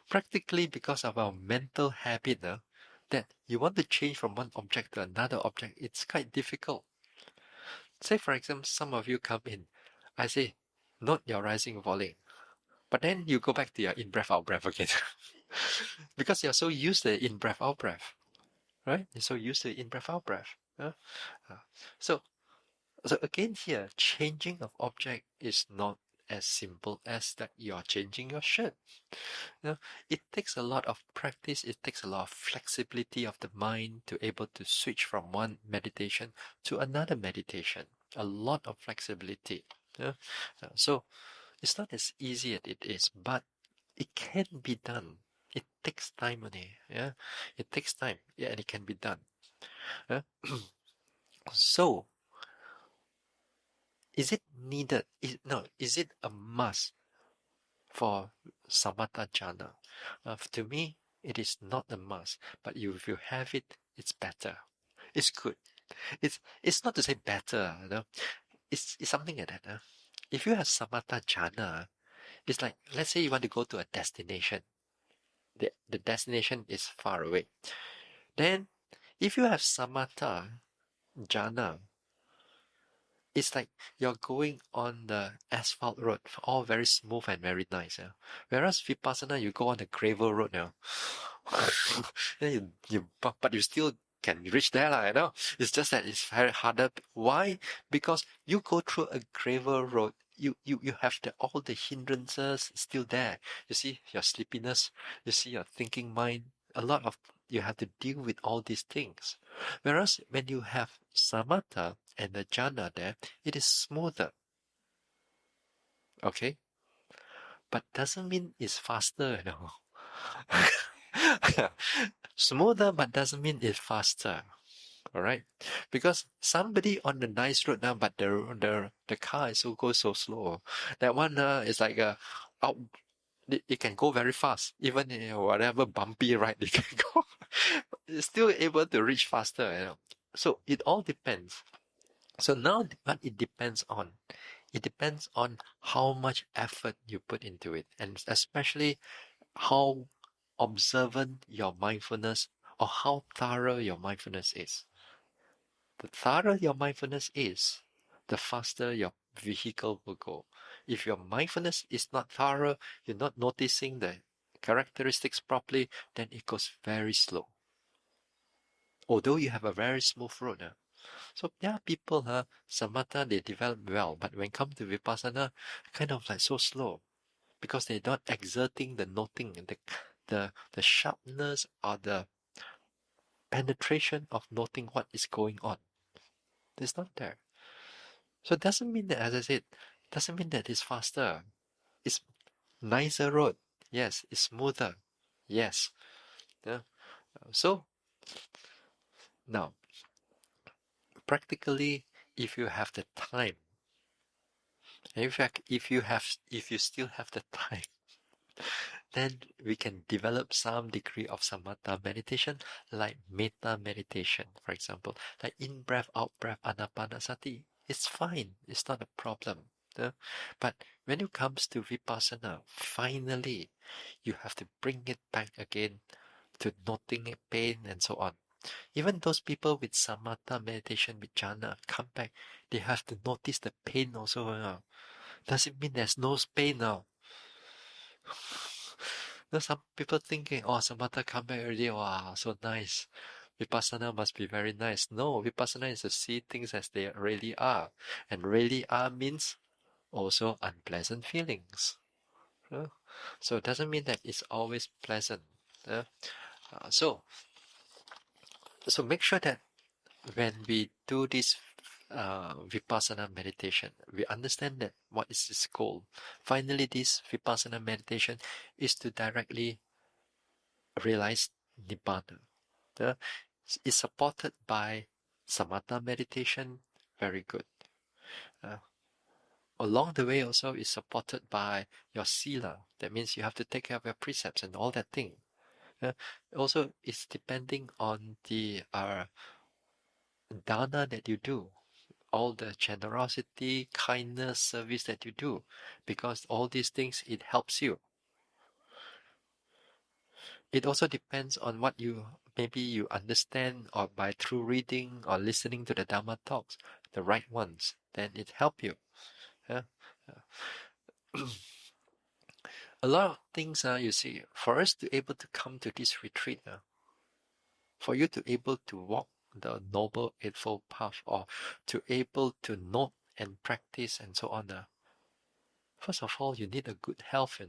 [SPEAKER 1] Practically, because of our mental habit, that you want to change from one object to another object, it's quite difficult. Say, for example, some of you come in, I say, note your rising falling, but then you go back to your in breath, out breath again. Because you're so used to in breath, out breath, right? You're so used to in breath, out breath. So, so again here, changing of object is not as simple as that you're changing your shirt. It takes a lot of practice. It takes a lot of flexibility of the mind to able to switch from one meditation to another meditation. A lot of flexibility. So it's not as easy as it is, but it can be done. It takes time only. It takes time. And it can be done. So is it needed? Is it a must for samatha jhana? To me, it is not a must, but if you have it, it's better. It's good. It's not to say better, It's something like that. If you have samatha jhana, it's like, let's say you want to go to a destination. The destination is far away. Then, if you have samatha jhana, it's like you're going on the asphalt road, all very smooth and very nice. Whereas vipassana, you go on the gravel road now. Then but you still can reach there, It's just that it's very harder. Why? Because you go through a gravel road, you have all the hindrances still there. You see your sleepiness, you see your thinking mind. You have to deal with all these things. Whereas when you have samatha and the jhana there, it is smoother. Okay? But doesn't mean it's faster, you know. Smoother, but doesn't mean it's faster. All right, because somebody on the nice road now, but the car is goes so slow. That one is like out. It can go very fast, even in whatever bumpy ride it can go. It's still able to reach faster. You know? So it all depends. So now, what it depends on, it depends on how much effort you put into it, and especially how observant your mindfulness or how thorough your mindfulness is. The thorough your mindfulness is, the faster your vehicle will go. If your mindfulness is not thorough, you're not noticing the characteristics properly, then it goes very slow. Although you have a very smooth road. So there are people, samatha, they develop well, but when come to vipassana, kind of like so slow because they're not exerting the noting, the sharpness or the penetration of noting what is going on. It's not there. So it doesn't mean that, as I said, doesn't mean that it's faster. It's nicer road. Yes. It's smoother. Yes. Yeah. So now, practically, if you have the time, in fact, if you still have the time, then we can develop some degree of samatha meditation, like metta meditation, for example, like in breath, out breath, anapanasati. It's fine. It's not a problem. But when it comes to vipassana, finally, you have to bring it back again to noting pain and so on. Even those people with samatha meditation with jhana come back, they have to notice the pain also. Doesn't mean there's no pain now. Some people thinking, oh, samatha come back already, wow, so nice. Vipassana must be very nice. No, Vipassana is to see things as they really are. And really are means also unpleasant feelings. So it doesn't mean that it's always pleasant. So make sure that when we do this vipassana meditation, we understand that what is its goal. Finally, this vipassana meditation is to directly realize nibbana. It's supported by samatha meditation, very good. Along the way also is supported by your sila. That means you have to take care of your precepts and all that thing. Also, it's depending on the dana that you do, all the generosity, kindness, service that you do, because all these things, it helps you. It also depends on what maybe you understand or by through reading or listening to the Dhamma talks, the right ones, then it help you. Yeah? A lot of things, you see, for us to able to come to this retreat, for you to able to walk the Noble Eightfold Path or to able to note and practice and so on, first of all, you need a good health,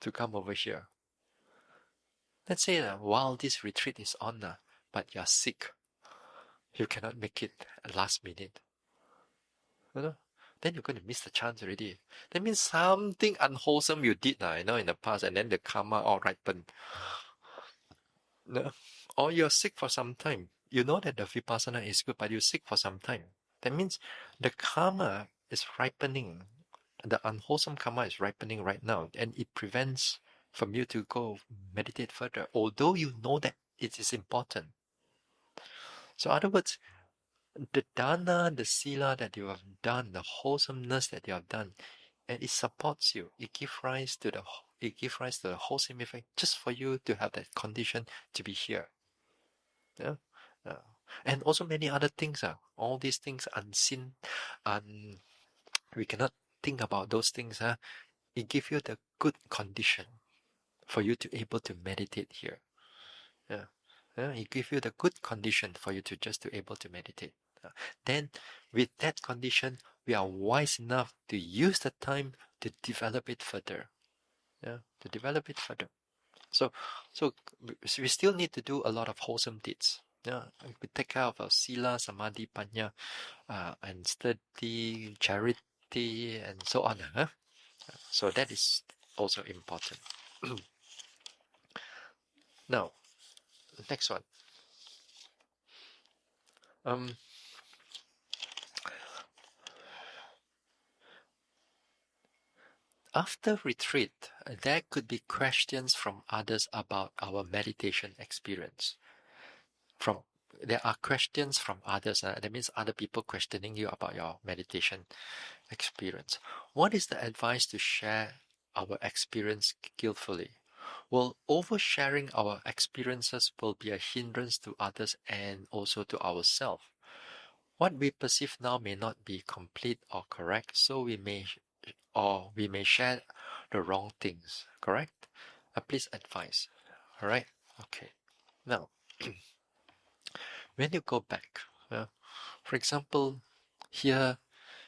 [SPEAKER 1] to come over here. Let's say while this retreat is on, but you're sick, you cannot make it at last minute. Then you're going to miss the chance already. That means something unwholesome you did, in the past, and then the karma all ripened. Or you're sick for some time. You know that the vipassana is good, but you're sick for some time. That means the karma is ripening. The unwholesome karma is ripening right now, and it prevents from you to go meditate further, although you know that it is important. So in other words, the dana, the sila that you have done, the wholesomeness that you have done, and it supports you. It gives rise to the wholesome effect just for you to have that condition to be here. Yeah. And also many other things. All these things unseen, we cannot think about those things. It gives you the good condition for you to able to meditate here. It gives you the good condition for you to able to meditate. Then with that condition, we are wise enough to use the time to develop it further. So we still need to do a lot of wholesome deeds. Yeah, we take care of our sila, samadhi, panya, and study, charity, and so on. Huh? So that is also important. Now, next one. Um, After retreat, there could be questions from others about our meditation experience. There are questions from others. That means other people questioning you about your meditation experience. What is the advice to share our experience skillfully? Well, oversharing our experiences will be a hindrance to others and also to ourselves. What we perceive now may not be complete or correct, so we may share the wrong things. Correct? Please advise. All right. Okay. Now, when you go back, for example, here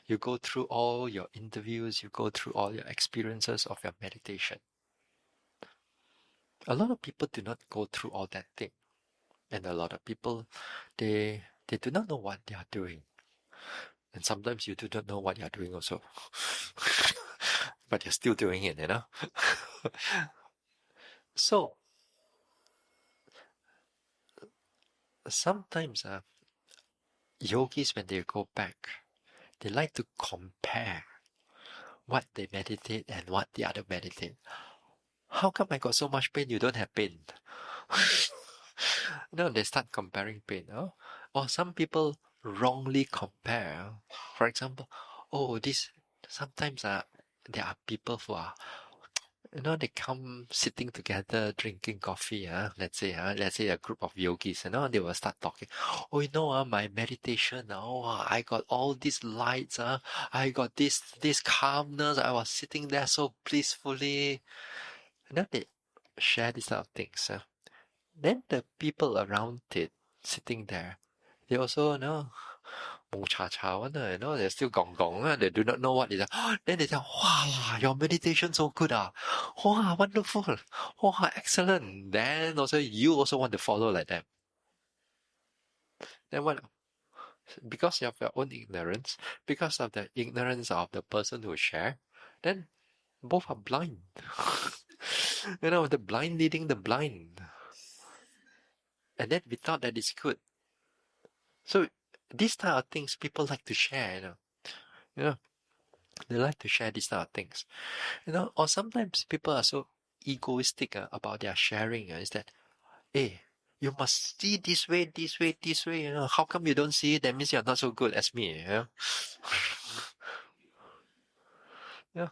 [SPEAKER 1] you go through all your interviews, you go through all your experiences of your meditation. A lot of people do not go through all that thing, and a lot of people they do not know what they are doing, and sometimes you do not know what you are doing also, but you're still doing it, So sometimes yogis, when they go back, they like to compare what they meditate and what the other meditate. How come I got so much pain, you don't have pain? They start comparing pain. Or some people wrongly compare. For example, sometimes there are people who are, they come sitting together drinking coffee. Let's say a group of yogis, they will start talking. Oh, my meditation. I got all these lights. I got this calmness. I was sitting there so blissfully. They share these type of things. Then the people around it sitting there, they also mong cha cha one, they're still gong gong, they do not know what it is. Then they tell, wow, your meditation so good, wow, wonderful, wow, excellent. Then also you also want to follow like that. Then what? Because of your own ignorance, because of the ignorance of the person who share, then both are blind. The blind leading the blind. And then we thought that it's good. So these type of things people like to share, they like to share these type of things, or sometimes people are so egoistic about their sharing. Is that, hey, you must see this way, this way, this way. How come you don't see it? That means you're not so good as me. Yeah.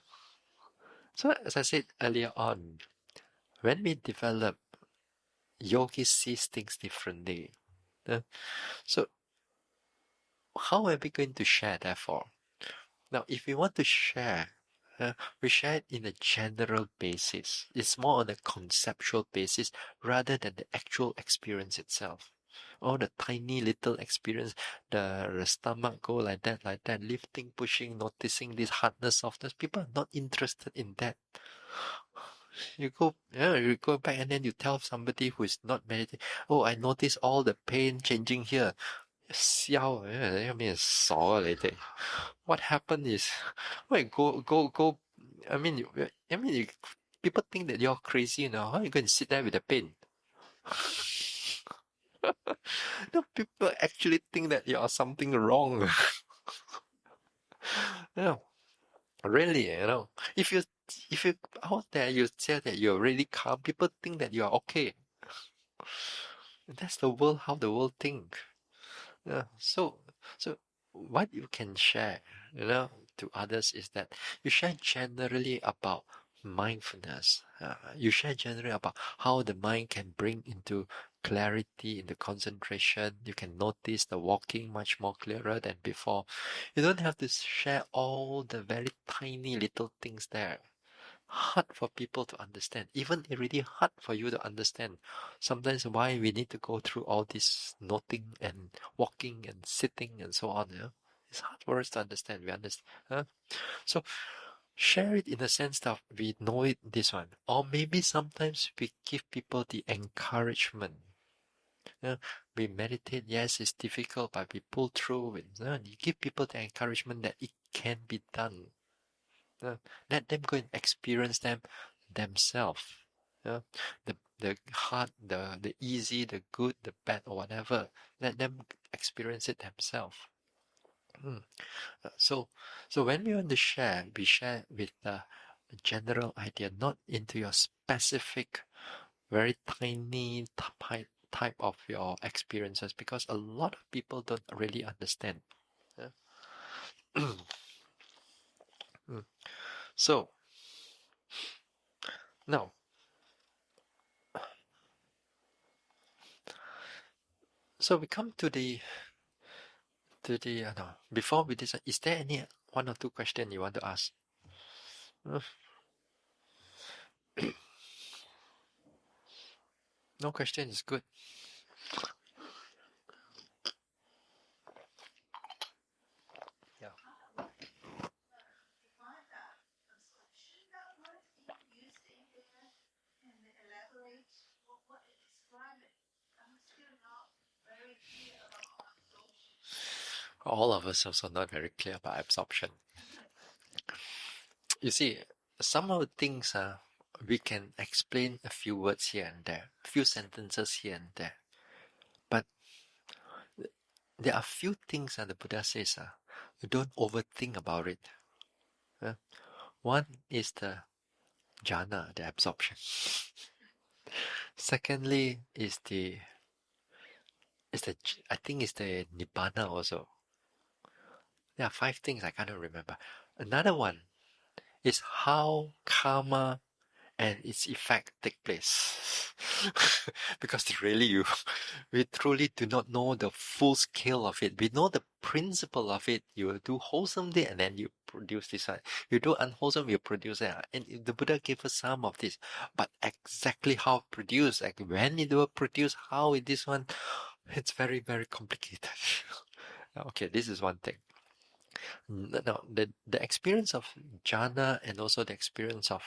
[SPEAKER 1] So as I said earlier on, when we develop, yogis sees things differently. So how are we going to share, therefore? Now, if we want to share, we share it in a general basis. It's more on a conceptual basis rather than the actual experience itself. All the tiny little experience, the stomach go like that, lifting, pushing, noticing this hardness, softness. People are not interested in that. You go back and then you tell somebody who is not meditating, oh, I notice all the pain changing here. 笑 what happened is, wait, go. People think that you're crazy now. How are you going to sit there with the pain? No, people actually think that you are something wrong. No, really, if you out there you say that you're really calm, people think that you are okay. That's the world, how the world think. Yeah. So what you can share, to others is that you share generally about mindfulness. You share generally about how the mind can bring into clarity, into concentration. You can notice the walking much more clearer than before. You don't have to share all the very tiny little things there. Hard for people to understand. Even really hard for you to understand. Sometimes why we need to go through all this noting and walking and sitting and so on. It's hard for us to understand. We understand. So share it in the sense that we know it, this one. Or maybe sometimes we give people the encouragement. we meditate. Yes, it's difficult, but we pull through it. You give people the encouragement that it can be done. Let them go and experience them themselves. The hard, the easy, the good, the bad, or whatever. Let them experience it themselves. So when we want to share, we share with the general idea, not into your specific, very tiny type of your experiences, because a lot of people don't really understand. So now, so we come to the no. Before we decide, is there any one or two questions you want to ask? No question is good. Yeah. All of us also not very clear about absorption. You see, some of the things we can explain a few words here and there, a few sentences here and there. But there are few things the Buddha says, you don't overthink about it. One is the jhana, the absorption. Secondly is I think it's the nibbana also. There are 5 things I can't remember. Another one is how karma and its effect take place. Because really we truly do not know the full scale of it. We know the principle of it. You do wholesome thing and then you produce this one. You do unwholesome, you produce that. And the Buddha gave us some of this. But exactly how produce, like when it will produce, how it this one, it's very, very complicated. Okay, this is one thing. No, the experience of jhana and also the experience of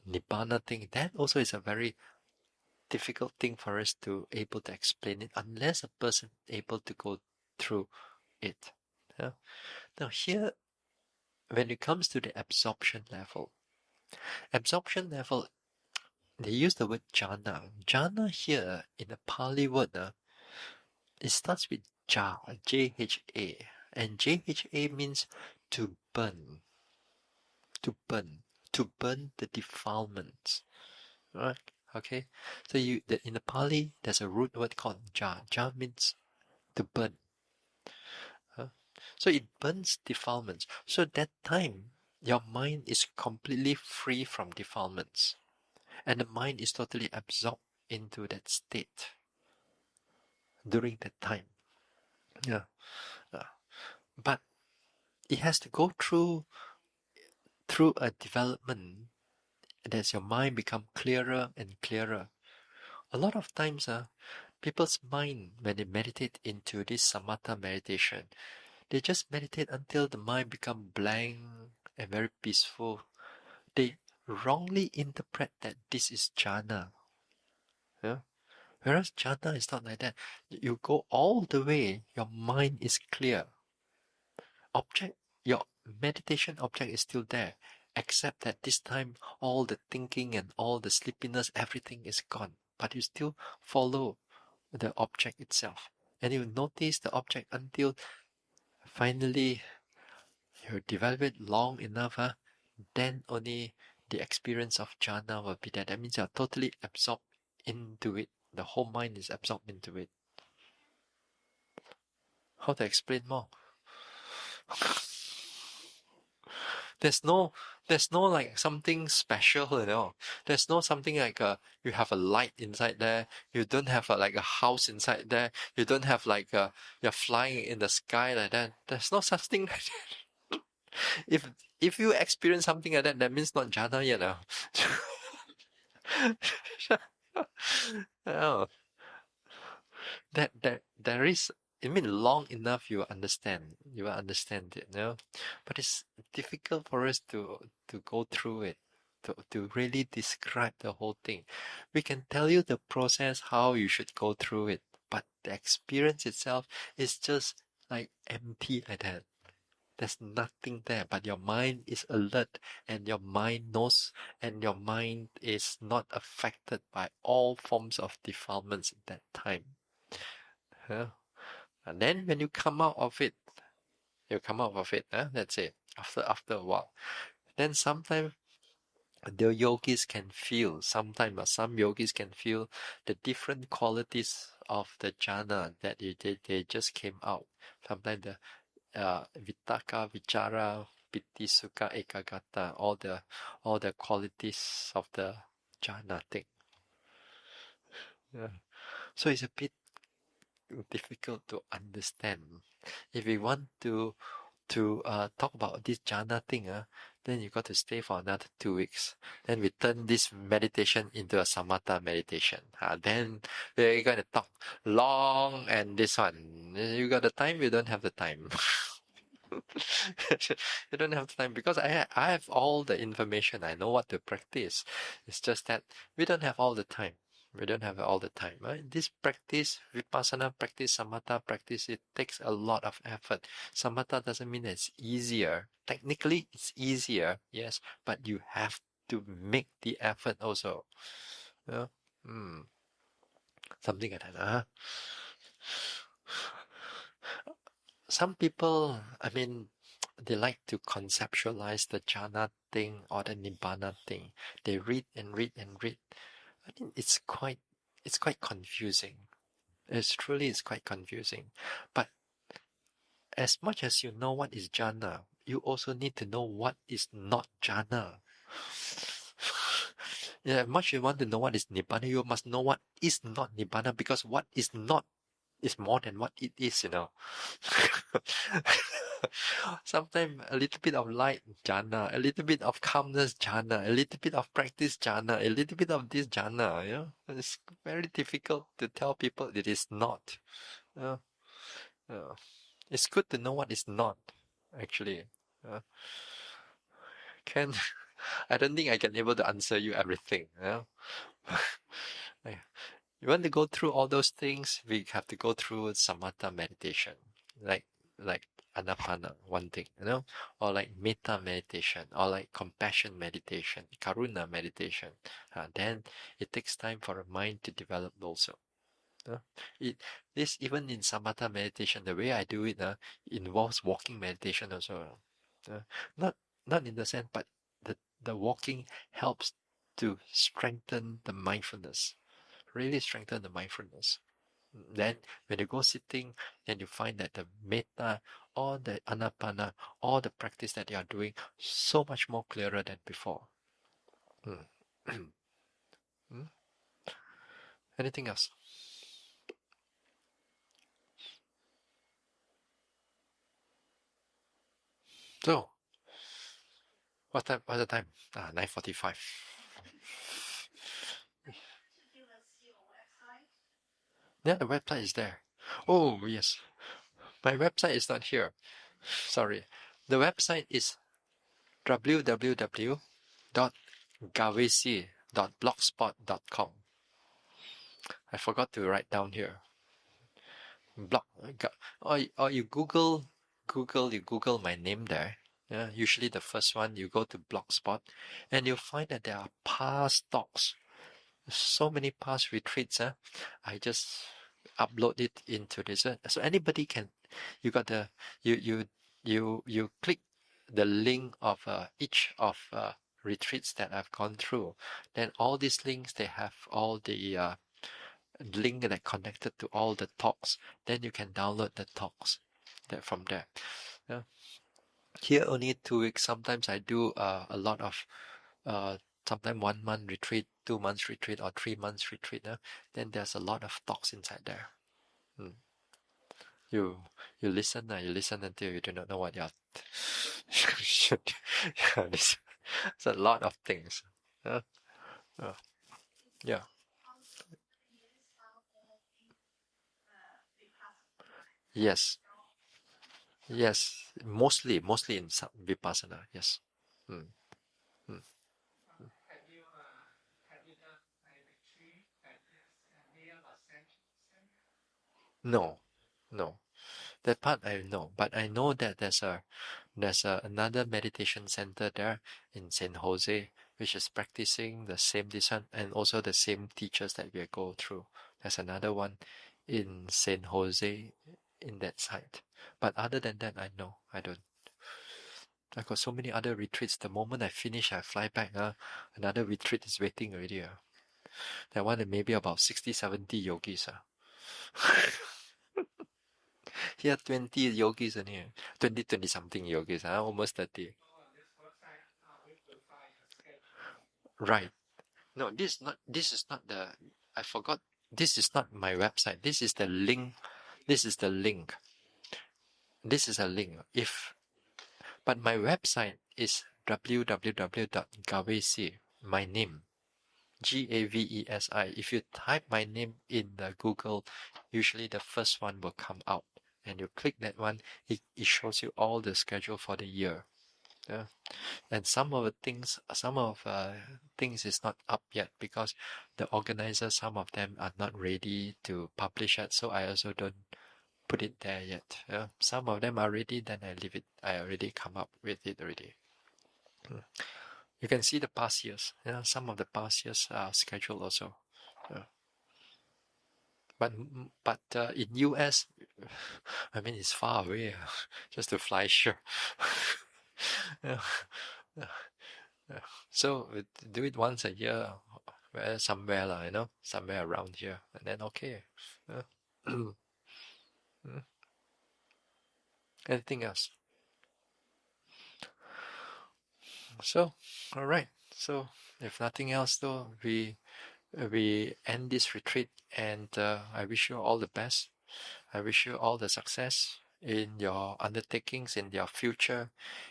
[SPEAKER 1] nibbana thing, that also is a very difficult thing for us to able to explain it unless a person able to go through it. Yeah? Now here, when it comes to the absorption level, they use the word jhana. Jhana here in the Pali word, it starts with J-H-A, and J-H-A means to burn, to burn the defilements. Right? Okay. So in the Pali, there's a root word called ja. Ja means to burn. So it burns defilements. So that time, your mind is completely free from defilements, and the mind is totally absorbed into that state during that time. Yeah. But it has to go through a development as your mind become clearer and clearer. A lot of times, people's mind, when they meditate into this samatha meditation, they just meditate until the mind become blank and very peaceful. They wrongly interpret that this is jhana. Yeah? Whereas jhana is not like that. You go all the way, your mind is clear. Your meditation object is still there, except that this time all the thinking and all the sleepiness, everything is gone. But you still follow the object itself. And you notice the object until finally you develop it long enough, then only the experience of jhana will be there. That means you're totally absorbed into it. The whole mind is absorbed into it. How to explain more? There's no like something special, There's no something like you have a light inside there. You don't have like a house inside there. You don't have like you're flying in the sky like that. There's no such thing like that. If you experience something like that, that means not jhana yet, Oh, that there is. I mean, long enough you will understand. You will understand it, But it's difficult for us to go through it, to really describe the whole thing. We can tell you the process how you should go through it, but the experience itself is just like empty like that. There's nothing there, but your mind is alert and your mind knows, and your mind is not affected by all forms of defilements at that time. Huh? And then when you come out of it, let's say after a while, then sometimes the yogis can feel, sometimes some yogis can feel the different qualities of the jhana that they just came out. Sometimes the vitaka, vichara, piti, sukha, ekagata, all the qualities of the jhana thing. Yeah. So it's a bit difficult to understand. If we want to talk about this jhana thing, then you got to stay for another 2 weeks. Then we turn this meditation into a samatha meditation. Then we're going to talk long and this one. You got the time, you don't have the time. You don't have time because I have all the information. I know what to practice. It's just that we don't have all the time. We don't have all the time. Right? This practice, vipassana practice, samatha practice, it takes a lot of effort. Samatha doesn't mean it's easier. Technically, it's easier, yes, but you have to make the effort also. Yeah? Something like that. Some people, I mean, they like to conceptualize the jhana thing or the nibbana thing. They read and read and read. I think it's quite confusing. It's quite confusing. But as much as you know what is jhana, you also need to know what is not jhana. Yeah, as much you want to know what is nibbana, you must know what is not nibbana, because what is not is more than what it is, Sometimes a little bit of light jhana, a little bit of calmness jhana, a little bit of practice jhana, a little bit of this jhana, It's very difficult to tell people it is not. Yeah. Yeah. It's good to know what is not, actually. Can I don't think I can able to answer you everything. You want to go through all those things, we have to go through samatha meditation, like anapana, one thing, or like metta meditation, or like compassion meditation, karuna meditation. Then it takes time for the mind to develop also. This even in samatha meditation, the way I do it involves walking meditation also. Not not in the sense, but the walking helps to strengthen the mindfulness, really strengthen the mindfulness. Then when you go sitting, then you find that the metta or the anapana or the practice that you are doing so much more clearer than before. Hmm? Anything else? So, what time? What's the time? 9:45. Yeah, the website is there. Oh, yes. My website is not here. Sorry. The website is www.gavesi.blogspot.com. I forgot to write down here. Blog, or you Google my name there. Yeah, usually the first one you go to Blogspot, and you'll find that there are past talks. So many past retreats. I just upload it into this. So anybody can. You got the you click the link of each of retreats that I've gone through. Then all these links, they have all the link that connected to all the talks. Then you can download the talks that from there. Yeah. Here only 2 weeks. Sometimes I do a lot of sometimes 1 month retreat, 2 months retreat, or 3 months retreat. Then there's a lot of talks inside there. Mm. You you listen until you do not know what you're should. Yeah, it's a lot of things. Uh, uh, yeah. Yes. Yes. Mostly in vipassana. Yes. Mm. Mm. No, no. That part I know, but I know that there's another meditation center there in San Jose, which is practicing the same design and also the same teachers that we go through. There's another one in San Jose in that site. But other than that, I know I don't. I got so many other retreats. The moment I finish, I fly back. Another retreat is waiting already. That one maybe about 60, 70 yogis. Here 20 yogis only. 20 something yogis. Almost 30. Right. No, this is not the, I forgot, this is not my website. This is the link. This is the link. This is a link. But my website is www.gavesi, my name, Gavesi. If you type my name in the Google, usually the first one will come out. And you click that one, it shows you all the schedule for the year. Yeah. And some of things is not up yet because the organizers, some of them are not ready to publish it. So I also don't put it there yet. Yeah. Some of them are ready, then I leave it. I already come up with it already. You can see the past years. Yeah, some of the past years are scheduled also. Yeah. But in US, I mean it's far away. Just to fly, sure. Yeah. Yeah. So do it once a year, somewhere lah, somewhere around here, and then okay. Yeah. Mm. Anything else? So, all right. So, if nothing else, though, we end this retreat, and I wish you all the best. I wish you all the success in your undertakings, in your future,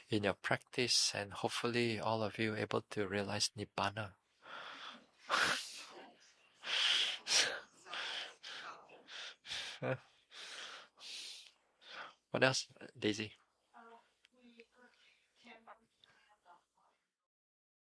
[SPEAKER 1] in your practice, and hopefully all of you able to realize Nibbana. What else, Daisy?